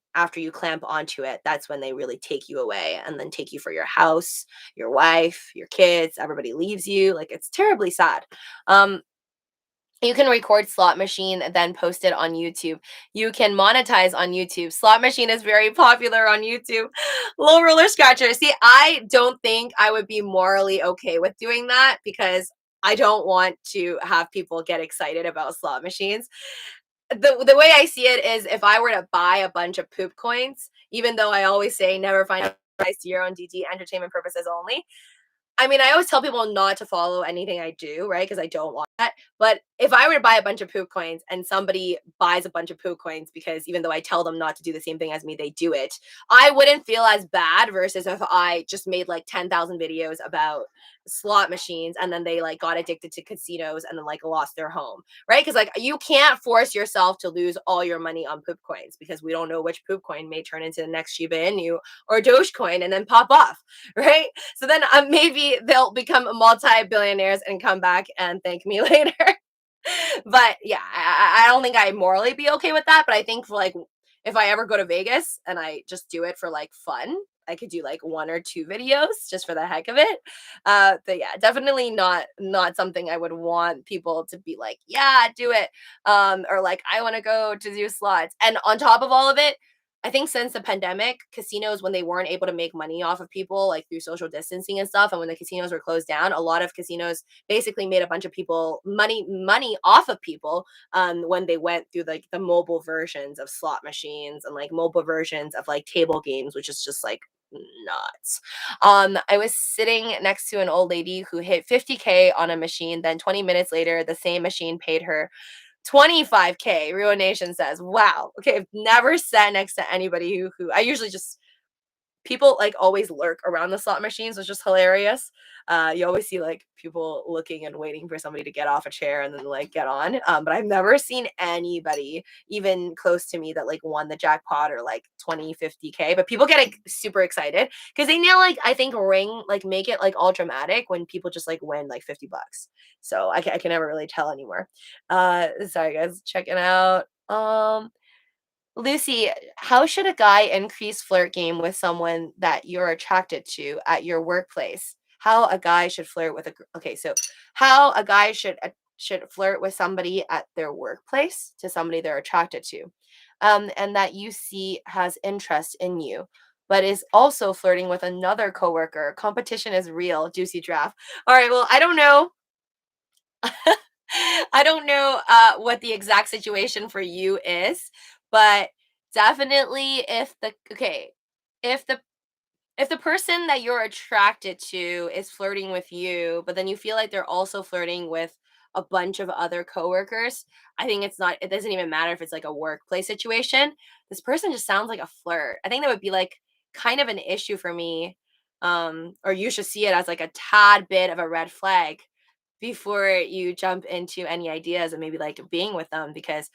[SPEAKER 1] clamp onto it, that's when they really take you away and then take you for your house, your wife, your kids, everybody leaves you. Like it's terribly sad. You can record slot machine, then post it on YouTube. You can monetize on YouTube. Slot machine is very popular on YouTube. Low roller scratcher. See, I don't think I would be morally okay with doing that because I don't want to have people get excited about slot machines. The way I see it is if I were to buy a bunch of poop coins, even though I always say never find a price to your own DD, entertainment purposes only. I mean, I always tell people not to follow anything I do, right? Because I don't want that. But if I were to buy a bunch of poop coins and somebody buys a bunch of poop coins because even though I tell them not to do the same thing as me, they do it, I wouldn't feel as bad versus if I just made like 10,000 videos about slot machines and then they like got addicted to casinos and then like lost their home, right? Because like you can't force yourself to lose all your money on poop coins because we don't know which poop coin may turn into the next Shiba Inu or Dogecoin and then pop off, right? So then maybe they'll become multi-billionaires and come back and thank me later. But yeah, I don't think I'd morally be okay with that. But I think for like if I ever go to Vegas and I just do it for like fun, I could do like 1 or 2 videos just for the heck of it. But yeah, definitely not something I would want people to be like, yeah, do it. Or like I want to go to do slots. And on top of all of it, I think since the pandemic, casinos, when they weren't able to make money off of people like through social distancing and stuff, and when the casinos were closed down, a lot of casinos basically made a bunch of people money off of people when they went through like the mobile versions of slot machines and like mobile versions of like table games, which is just like nuts. I was sitting next to an old lady who hit 50K on a machine. Then 20 minutes later, the same machine paid her 25K. Real Nation says, wow. Okay, I've never sat next to anybody who I usually just people like always lurk around the slot machines, which is hilarious. You always see like people looking and waiting for somebody to get off a chair and then like get on. But I've never seen anybody even close to me that like won the jackpot or like 20, 50K. But people get like, super excited because they now like I think ring like make it like all dramatic when people just like win like $50. So I can never really tell anymore. Sorry guys, checking out. Lucy, how should a guy increase flirt game with someone that you're attracted to at your workplace? How a guy should flirt with a okay, so how a guy should flirt with somebody at their workplace to somebody they're attracted to, and that you see has interest in you, but is also flirting with another coworker. Competition is real. Juicy draft. All right, well, I don't know. I don't know what the exact situation for you is, but definitely if the person that you're attracted to is flirting with you, but then you feel like they're also flirting with a bunch of other coworkers, I think it doesn't even matter if it's like a workplace situation. This person just sounds like a flirt. I think that would be like kind of an issue for me. Or you should see it as like a tad bit of a red flag before you jump into any ideas of maybe like being with them because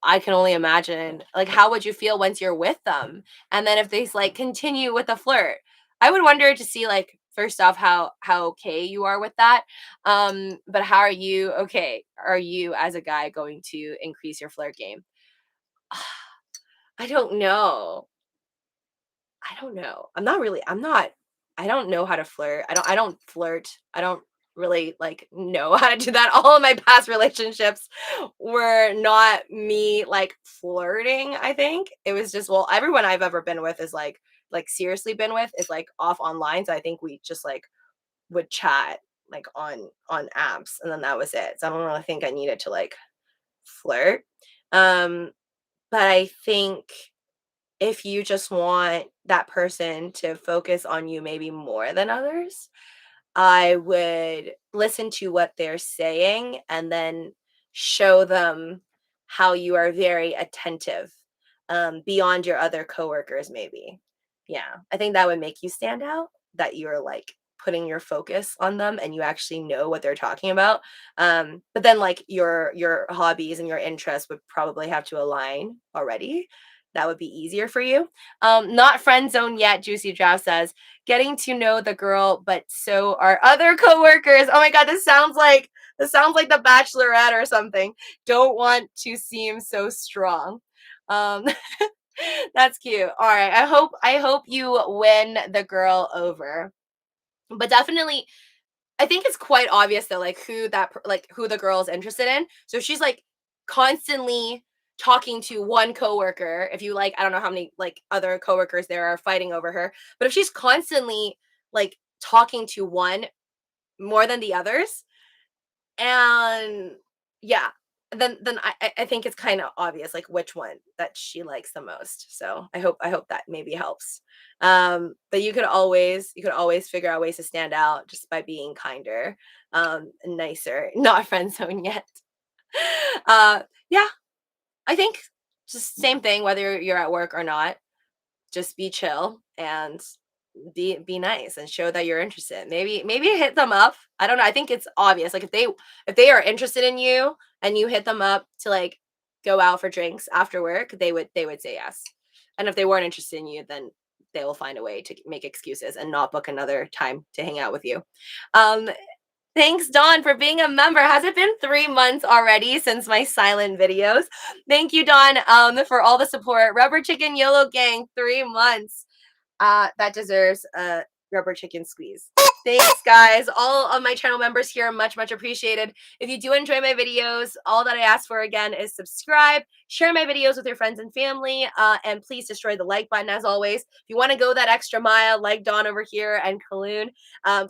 [SPEAKER 1] I can only imagine like how would you feel once you're with them? And then if they like continue with the flirt, I would wonder to see like first off how okay you are with that. But how are you okay? Are you as a guy going to increase your flirt game? I don't know. I don't know. I don't know how to flirt. I don't flirt. I don't really like know how to do that. All of my past relationships were not me like flirting, I think. It was just well, everyone I've ever been with is like seriously been with is like off online. So I think we just like would chat like on apps and then that was it. So I don't really think I needed to like flirt. Um but I think if you just want that person to focus on you maybe more than others, I would listen to what they're saying and then show them how you are very attentive beyond your other coworkers, maybe. Yeah, I think that would make you stand out, that you're like putting your focus on them and you actually know what they're talking about. But then like your hobbies and your interests would probably have to align already. That would be easier for you. Not friend zone yet, Juicy Draft says getting to know the girl, but so are other coworkers. Oh my god, this sounds like the Bachelorette or something. Don't want to seem so strong. Um, that's cute. All right, I hope you win the girl over. But definitely, I think it's quite obvious though, like who the girl is interested in. So she's like constantly talking to one coworker. If you like, I don't know how many like other coworkers there are fighting over her, but if she's constantly like talking to one more than the others, and yeah, then I think it's kind of obvious like which one that she likes the most. So I hope that maybe helps. But you could always figure out ways to stand out just by being kinder, nicer, not friend zone yet. Yeah, I think just same thing whether you're at work or not. Just be chill and be nice and show that you're interested. Maybe hit them up. I don't know. I think it's obvious. Like if they are interested in you and you hit them up to like go out for drinks after work, they would say yes. And if they weren't interested in you, then they will find a way to make excuses and not book another time to hang out with you. Um, Thanks, Dawn, for being a member. Has it been 3 months already since my silent videos? Thank you, Dawn, for all the support. Rubber Chicken YOLO Gang, 3 months. That deserves a rubber chicken squeeze. Thanks, guys. All of my channel members here are much, much appreciated. If you do enjoy my videos, all that I ask for again is subscribe, share my videos with your friends and family, and please destroy the like button as always. If you want to go that extra mile, like Dawn over here and Kaloon,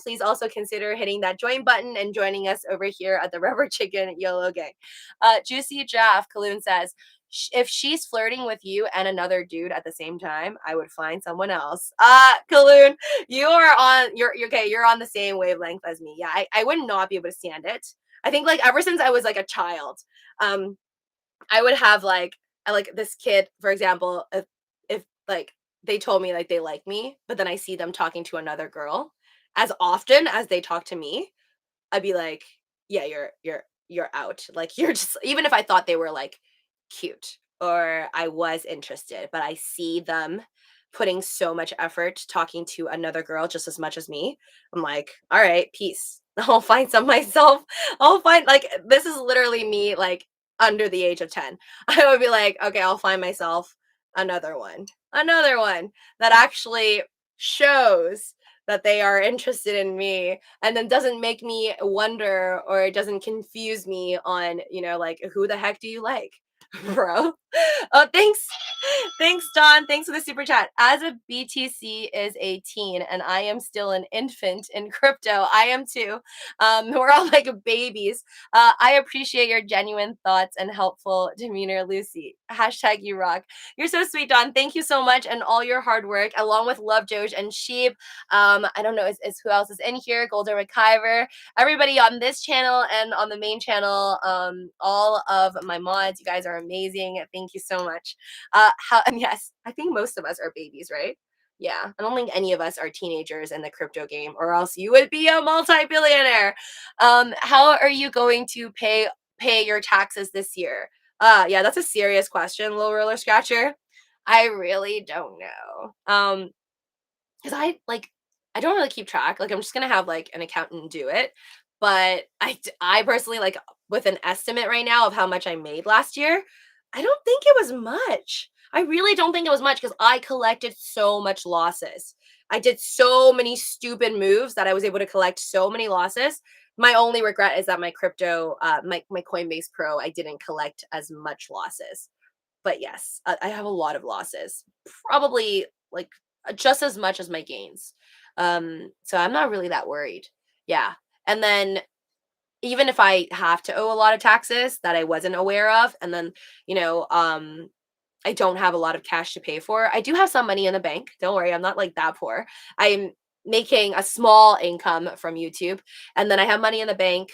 [SPEAKER 1] please also consider hitting that join button and joining us over here at the Rubber Chicken YOLO Gang. Juicy Jaff, Kaloon says, if she's flirting with you and another dude at the same time, I would find someone else. Kaloon, you're okay, you're on the same wavelength as me. Yeah, I would not be able to stand it. I think like ever since I was like a child, um, I would have like this kid, for example, if like they told me like they like me, but then I see them talking to another girl as often as they talk to me, I'd be like, yeah, you're out. Like you're just even if I thought they were like cute or I was interested, but I see them putting so much effort talking to another girl just as much as me. I'm like, all right, peace. I'll find some myself. I'll find like this is literally me like under the age of 10. I would be like, okay, I'll find myself another one. Another one that actually shows that they are interested in me and then doesn't make me wonder or it doesn't confuse me on, like who the heck do you like, bro? Oh, thanks. Thanks, Don. Thanks for the super chat. As a BTC is a teen and I am still an infant in crypto, I am too. We're all like babies. I appreciate your genuine thoughts and helpful demeanor, Lucy. Hashtag you rock. You're so sweet, Don. Thank you so much and all your hard work, along with Love Doge and Sheep. I don't know is who else is in here. Golden McIver, everybody on this channel and on the main channel. All of my mods, you guys are amazing. Thank you so much. And yes, I think most of us are babies, right? Yeah, I don't think any of us are teenagers in the crypto game, or else you would be a multi-billionaire. How are you going to pay your taxes this year? Yeah, that's a serious question, Little Roller Scratcher. I really don't know. Because I don't really keep track. Like I'm just gonna have like an accountant do it. But I personally like with an estimate right now of how much I made last year. I don't think it was much. I really don't think it was much because I collected so much losses. I did so many stupid moves that I was able to collect so many losses. My only regret is that my crypto, my Coinbase Pro, I didn't collect as much losses. But yes, I have a lot of losses. Probably like just as much as my gains. So I'm not really that worried. Yeah. And then even if I have to owe a lot of taxes that I wasn't aware of, and then, you know, I don't have a lot of cash to pay for, I do have some money in the bank. Don't worry, I'm not like that poor. I'm making a small income from YouTube, and then I have money in the bank.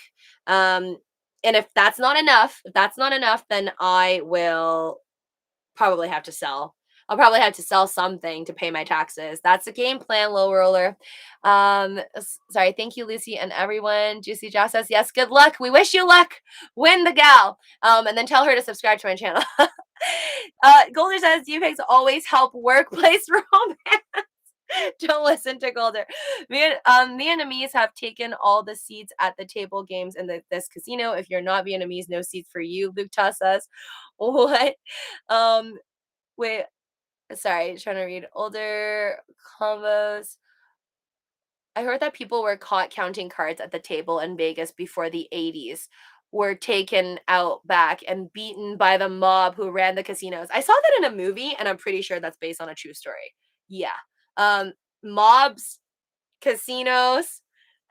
[SPEAKER 1] And if that's not enough, then I will probably have to sell. I'll probably have to sell something to pay my taxes. That's the game plan, low roller. Sorry. Thank you, Lucy and everyone. Juicy Josh says, yes, good luck. We wish you luck. Win the gal. And then tell her to subscribe to my channel. Golder says, JPEGs always help workplace romance. Don't listen to Golder. Vietnamese have taken all the seats at the table games in this casino. If you're not Vietnamese, no seats for you, Luke Ta says. What? Wait, sorry, trying to read older combos. I heard that people were caught counting cards at the table in Vegas before the 80s were taken out back and beaten by the mob who ran the casinos. I saw that in a movie and I'm pretty sure that's based on a true story. Yeah. Mobs, casinos,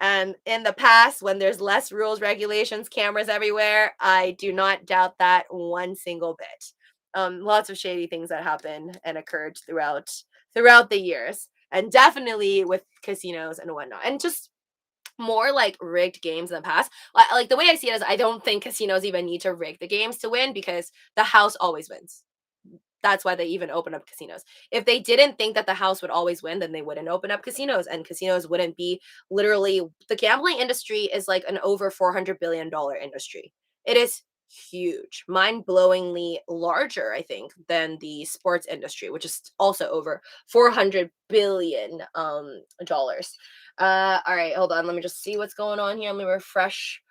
[SPEAKER 1] and in the past when there's less rules, regulations, cameras everywhere, I do not doubt that one single bit. Lots of shady things that happened and occurred throughout the years, and definitely with casinos and whatnot, and just more like rigged games in the past. Like the way I see it is, I don't think casinos even need to rig the games to win because the house always wins. That's why they even open up casinos. If they didn't think that the house would always win, then they wouldn't open up casinos, and casinos wouldn't be literally the gambling industry is like an over $400 billion industry. It is huge, mind-blowingly larger, I think, than the sports industry, which is also over 400 billion dollars. All right, hold on. Let me just see what's going on here. Let me refresh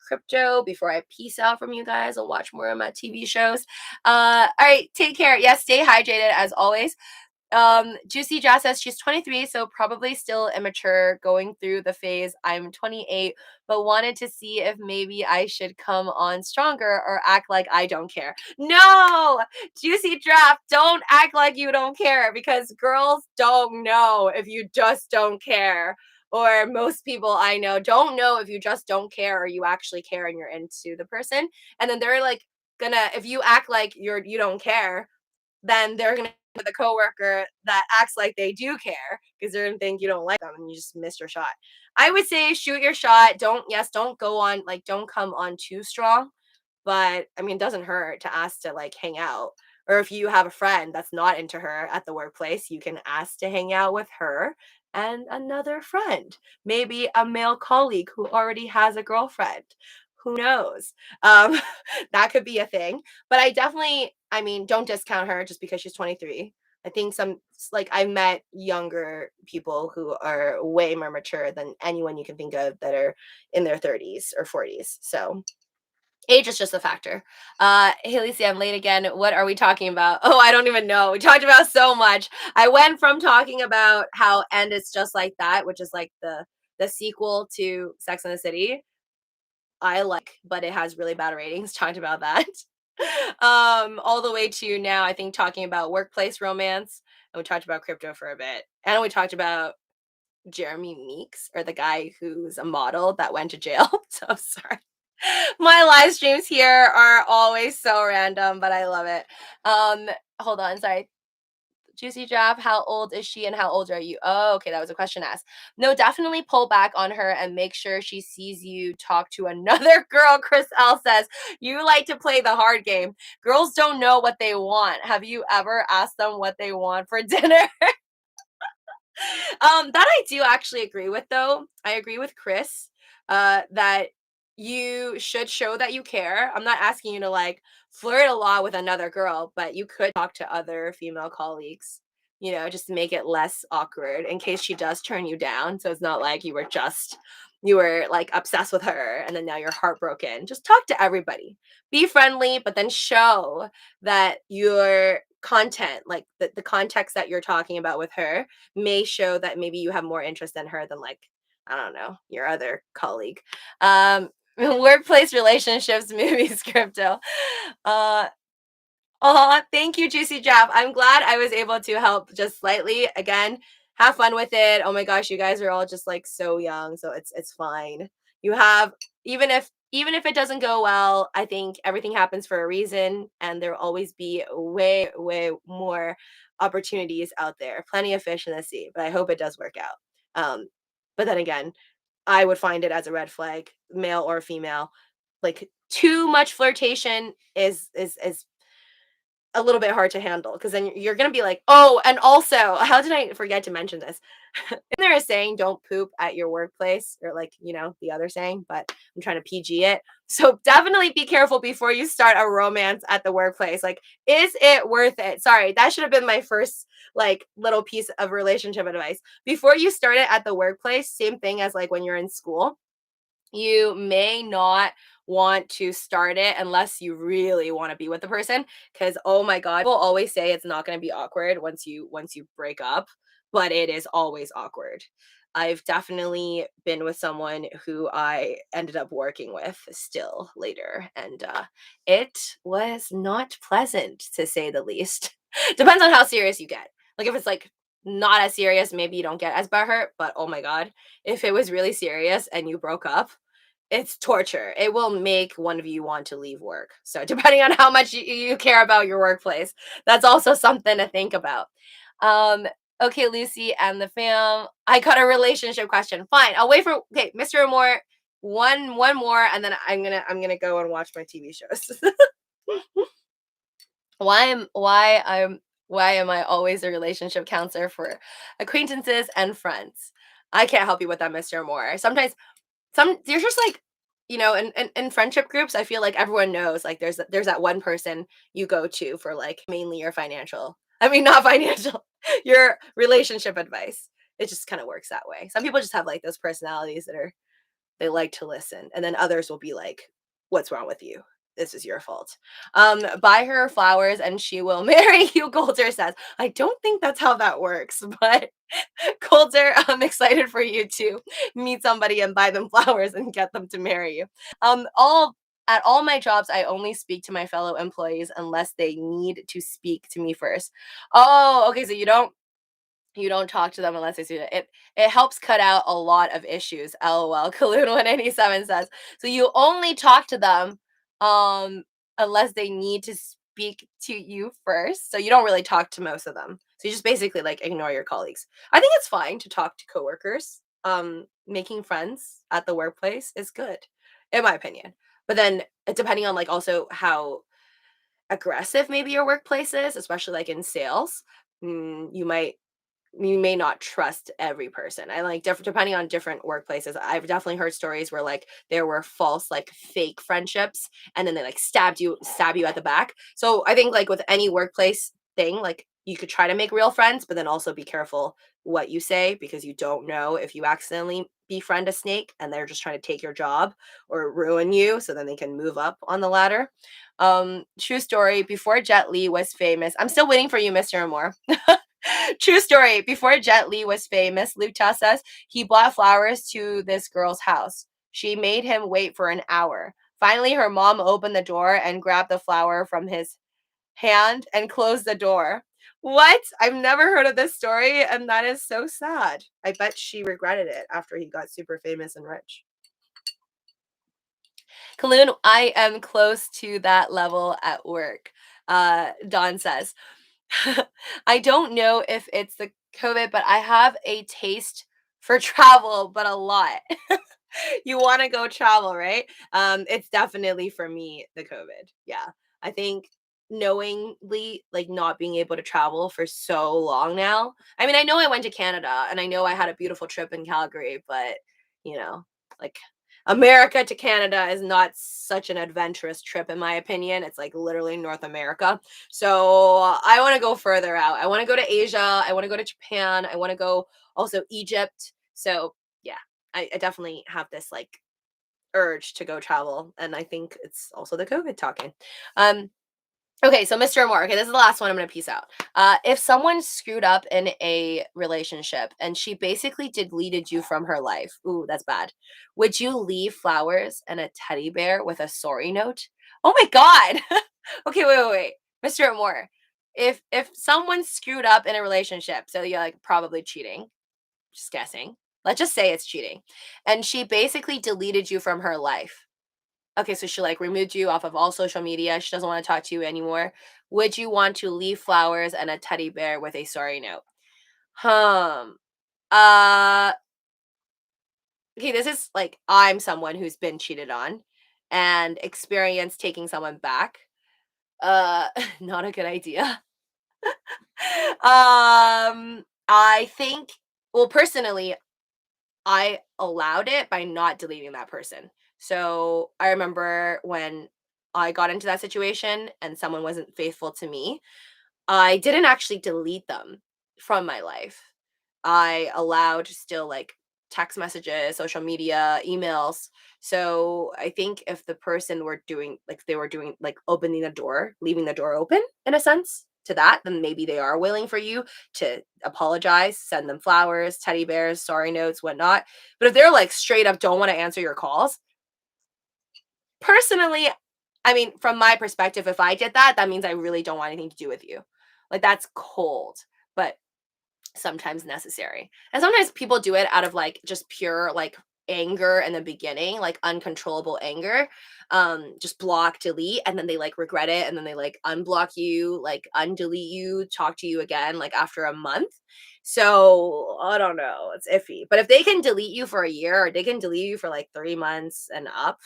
[SPEAKER 1] crypto before I peace out from you guys. I'll watch more of my TV shows. All right, take care. Yes, stay hydrated as always. Juicy Jazz says she's 23, so probably still immature, going through the phase. I'm 28, but wanted to see if maybe I should come on stronger or act like I don't care. No, Juicy Draft, don't act like you don't care because girls don't know if you just don't care. Or most people I know don't know if you just don't care or you actually care and you're into the person. And then they're like gonna, if you act like you don't care, then they're gonna with a coworker that acts like they do care because they're gonna think you don't like them and you just missed your shot. I would say shoot your shot. Don't go on, like, don't come on too strong. But I mean, it doesn't hurt to ask to like hang out. Or if you have a friend that's not into her at the workplace, you can ask to hang out with her and another friend, maybe a male colleague who already has a girlfriend. Who knows? Um, that could be a thing. But I mean, don't discount her just because she's 23. I think like, I've met younger people who are way more mature than anyone you can think of that are in their 30s or 40s. So age is just a factor. Haley, see, I'm late again. What are we talking about? Oh, I don't even know. We talked about so much. I went from talking about how "And It's Just Like That," which is like the sequel to Sex and the City. I like, but it has really bad ratings. Talked about that. All the way to now, I think talking about workplace romance, and we talked about crypto for a bit, and we talked about Jeremy Meeks, or the guy who's a model that went to jail. So sorry. My live streams here are always so random, but I love it. Hold on, sorry. Juicy Drop, how old is she and how old are you? Oh, okay, that was a question asked. No, definitely pull back on her and make sure she sees you talk to another girl. Chris L says, you like to play the hard game. Girls don't know what they want. Have you ever asked them what they want for dinner? That I do actually agree with, though. I agree with Chris, that you should show that you care. I'm not asking you to like flirt a lot with another girl, but you could talk to other female colleagues, just to make it less awkward in case she does turn you down. So it's not like you were like obsessed with her and then now you're heartbroken. Just talk to everybody. Be friendly, but then show that your content, like the context that you're talking about with her, may show that maybe you have more interest in her than, like, I don't know, your other colleague. Workplace relationships, movies, crypto. Uh Oh, thank you, Juicy Jap. I'm glad I was able to help just slightly. Again, have fun with it. Oh my gosh, you guys are all just like so young, so it's fine. You have even if it doesn't go well, I think everything happens for a reason, and there will always be way, way more opportunities out there. Plenty of fish in the sea, but I hope it does work out. But then again, I would find it as a red flag, male or female. Like, too much flirtation is a little bit hard to handle because then you're going to be like, oh, and also, how did I forget to mention this? Isn't there a saying, don't poop at your workplace, or like, the other saying, but I'm trying to PG it. So definitely be careful before you start a romance at the workplace. Like, is it worth it? Sorry, that should have been my first like little piece of relationship advice. Before you start it at the workplace, same thing as like when you're in school, you may not want to start it unless you really want to be with the person, because oh my god, people always say it's not going to be awkward once you break up, but it is always awkward. I've definitely been with someone who I ended up working with still later, and it was not pleasant, to say the least. Depends on how serious you get. Like, if it's like not as serious, maybe you don't get as butthurt, but oh my god, if it was really serious and you broke up, it's torture. It will make one of you want to leave work. So depending on how much you care about your workplace, that's also something to think about. Um, Okay, Lucy and the fam. I got a relationship question. Fine. I'll wait for okay, Mr. Moore. One more, and then I'm gonna go and watch my TV shows. Why am I always a relationship counselor for acquaintances and friends? I can't help you with that, Mr. Moore. Sometimes there's just like in friendship groups, I feel like everyone knows like there's that one person you go to for like mainly your financial, I mean not financial, your relationship advice. It just kind of works that way. Some people just have like those personalities that are they like to listen, and then others will be like, what's wrong with you, this is your fault. Buy her flowers and she will marry you, Coulter says. I don't think that's how that works, but Coulter, I'm excited for you to meet somebody and buy them flowers and get them to marry you. All at all my jobs, I only speak to my fellow employees unless they need to speak to me first. Oh, okay. So you don't talk to them unless they see it. It helps cut out a lot of issues. LOL. Kaloon 187 says. So you only talk to them unless they need to speak to you first. So you don't really talk to most of them. So you just basically like ignore your colleagues. I think it's fine to talk to coworkers. Making friends at the workplace is good, in my opinion. But then depending on like also how aggressive maybe your workplace is, especially like in sales, you may not trust every person. I like different depending on different workplaces. I've definitely heard stories where like there were false like fake friendships and then they like stab you at the back. So I think like with any workplace thing, like you could try to make real friends, but then also be careful what you say because you don't know if you accidentally befriend a snake and they're just trying to take your job or ruin you so then they can move up on the ladder. True story, before Jet Li was famous. I'm still waiting for you, Mr. Moore. True story. Before Jet Li was famous, Lucha says he bought flowers to this girl's house. She made him wait for an hour. Finally, her mom opened the door and grabbed the flower from his hand and closed the door. What? I've never heard of this story, and that is so sad. I bet she regretted it after he got super famous and rich. Kaloon, I am close to that level at work. Don says. I don't know if it's the COVID, but I have a taste for travel, but a lot. You want to go travel, right? It's definitely for me the COVID. Yeah. I think knowingly like not being able to travel for so long now. I mean, I know I went to Canada and I know I had a beautiful trip in Calgary, but you know, like America to Canada is not such an adventurous trip in my opinion. It's like literally North America. So I want to go further out. I want to go to Asia. I want to go to Japan. I want to go also Egypt. So yeah, I definitely have this like urge to go travel. And I think it's also the COVID talking. Um, Okay, so Mr. Moore. Okay, this is the last one. I'm gonna piece out. If someone screwed up in a relationship and she basically deleted you from her life, ooh, that's bad. Would you leave flowers and a teddy bear with a sorry note? Oh my God. Okay, wait. Mr. Moore. If someone screwed up in a relationship, so you're like probably cheating, just guessing. Let's just say it's cheating, and she basically deleted you from her life. Okay, so she like removed you off of all social media. She doesn't want to talk to you anymore. Would you want to leave flowers and a teddy bear with a sorry note? Um. Uh. Okay, this is like I'm someone who's been cheated on and experienced taking someone back. Not a good idea. I think. Well, personally, I allowed it by not deleting that person. So I remember when I got into that situation and someone wasn't faithful to me, I didn't actually delete them from my life. I allowed still like text messages, social media, emails. So I think if the person were doing like they were doing like opening the door, leaving the door open in a sense to that, then maybe they are willing for you to apologize, send them flowers, teddy bears, sorry notes, whatnot. But if they're like straight up don't want to answer your calls, personally, I mean, from my perspective, if I did that, that means I really don't want anything to do with you. Like that's cold. But sometimes necessary. And sometimes people do it out of like just pure like anger in the beginning, like uncontrollable anger, just block, delete, and then they like regret it, and then they like unblock you, like undelete you, talk to you again like after a month. So I don't know, it's iffy. But if they can delete you for a year, or they can delete you for like 3 months and up,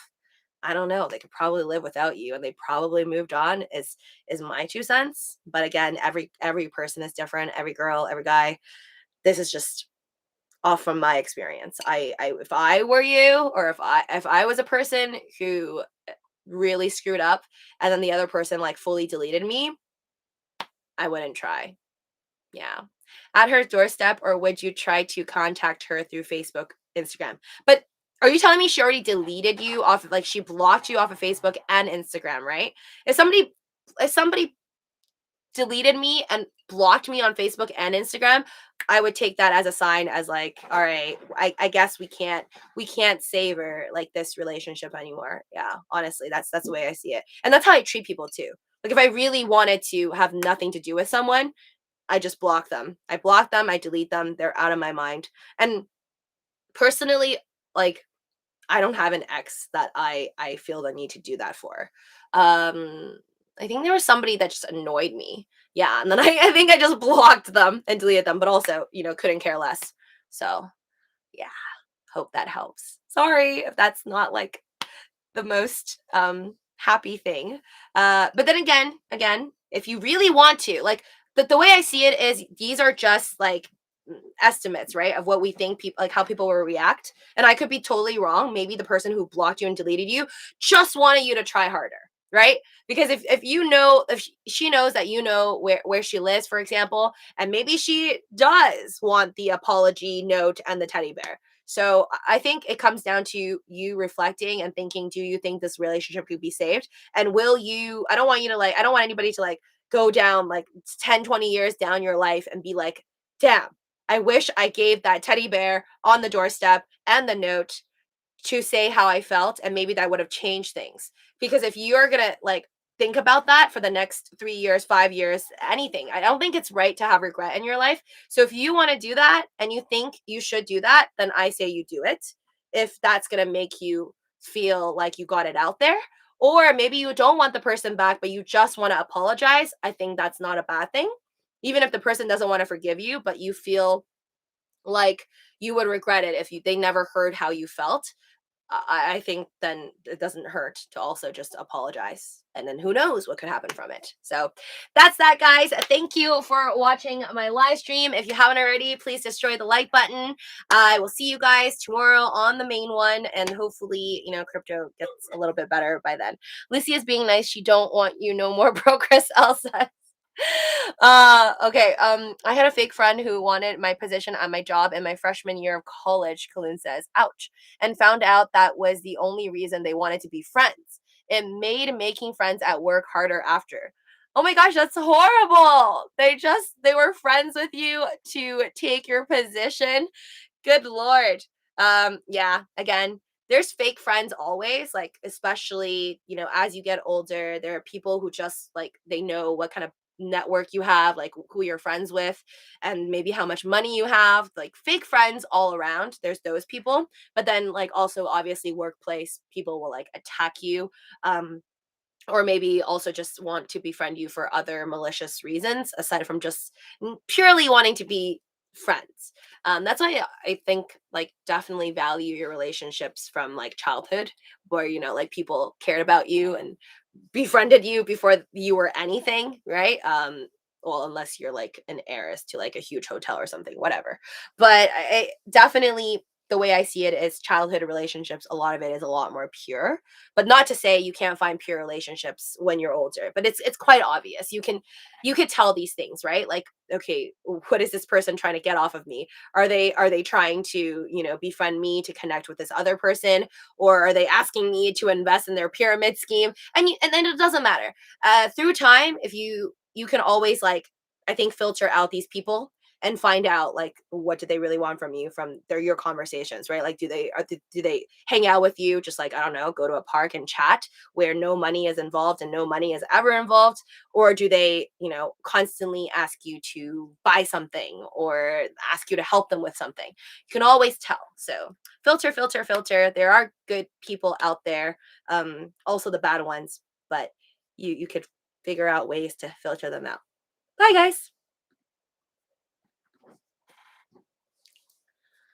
[SPEAKER 1] I don't know. They could probably live without you, and they probably moved on. Is my 2 cents. But again, every person is different. Every girl, every guy. This is just off from my experience. I if I were you, or if I was a person who really screwed up, and then the other person like fully deleted me, I wouldn't try. Yeah. At her doorstep, or would you try to contact her through Facebook, Instagram? But are you telling me she already deleted you off of, like, she blocked you off of Facebook and Instagram, right? If somebody deleted me and blocked me on Facebook and Instagram, I would take that as a sign, as like, all right, I guess we can't savor like this relationship anymore. Yeah, honestly, that's the way I see it. And that's how I treat people too. Like if I really wanted to have nothing to do with someone, I just block them. I block them, I delete them, they're out of my mind. And personally, like I don't have an ex that I feel the need to do that for. I think there was somebody that just annoyed me. Yeah, and then I think I just blocked them and deleted them, but also, couldn't care less. So, yeah, hope that helps. Sorry if that's not like the most happy thing. But then again, if you really want to, like the way I see it is these are just like estimates, right? Of what we think people, like how people will react. And I could be totally wrong. Maybe the person who blocked you and deleted you just wanted you to try harder. Right, because if you know, if she knows that you know where she lives, for example, and maybe she does want the apology note and the teddy bear. So I think it comes down to you reflecting and thinking, do you think this relationship could be saved? And will you, I don't want you to like, I don't want anybody to like go down like 10, 20 years down your life and be like, damn, I wish I gave that teddy bear on the doorstep and the note to say how I felt, and maybe that would have changed things. Because if you're gonna like think about that for the next 3 years, 5 years, anything, I don't think it's right to have regret in your life. So if you want to do that and you think you should do that, then I say you do it. If that's gonna make you feel like you got it out there. Or maybe you don't want the person back, but you just want to apologize. I think that's not a bad thing. Even if the person doesn't want to forgive you, but you feel like you would regret it if they never heard how you felt. I think then it doesn't hurt to also just apologize. And then who knows what could happen from it. So that's that, guys. Thank you for watching my live stream. If you haven't already, please destroy the like button. I will see you guys tomorrow on the main one. And hopefully, crypto gets a little bit better by then. Lucy is being nice. She don't want you no more progress, Elsa. Okay. I had a fake friend who wanted my position at my job in my freshman year of college, Kaloon says. Ouch. And found out that was the only reason they wanted to be friends. It made making friends at work harder after. Oh my gosh, that's horrible. They were friends with you to take your position. Good Lord. Yeah, again, there's fake friends always, like, especially, as you get older, there are people who just like they know what kind of network you have, like who you're friends with, and maybe how much money you have, like fake friends all around. There's those people. But then like also obviously workplace people will like attack you. Or maybe also just want to befriend you for other malicious reasons aside from just purely wanting to be friends. That's why I think like definitely value your relationships from like childhood, where like people cared about you and befriended you before you were anything, right? Well, unless you're like an heiress to like a huge hotel or something, whatever. But I definitely, the way I see it is childhood relationships, a lot of it is a lot more pure. But not to say you can't find pure relationships when you're older, but it's quite obvious. You could tell these things, right? Like, okay, what is this person trying to get off of me? Are they trying to, befriend me to connect with this other person, or are they asking me to invest in their pyramid scheme? And then it doesn't matter. Through time, if you can always like, I think, filter out these people and find out like what do they really want from you from your conversations, right? Like do they hang out with you just like, I don't know, go to a park and chat where no money is involved and no money is ever involved, or do they, constantly ask you to buy something or ask you to help them with something? You can always tell. So filter, filter, filter. There are good people out there, also the bad ones, but you could figure out ways to filter them out. Bye guys.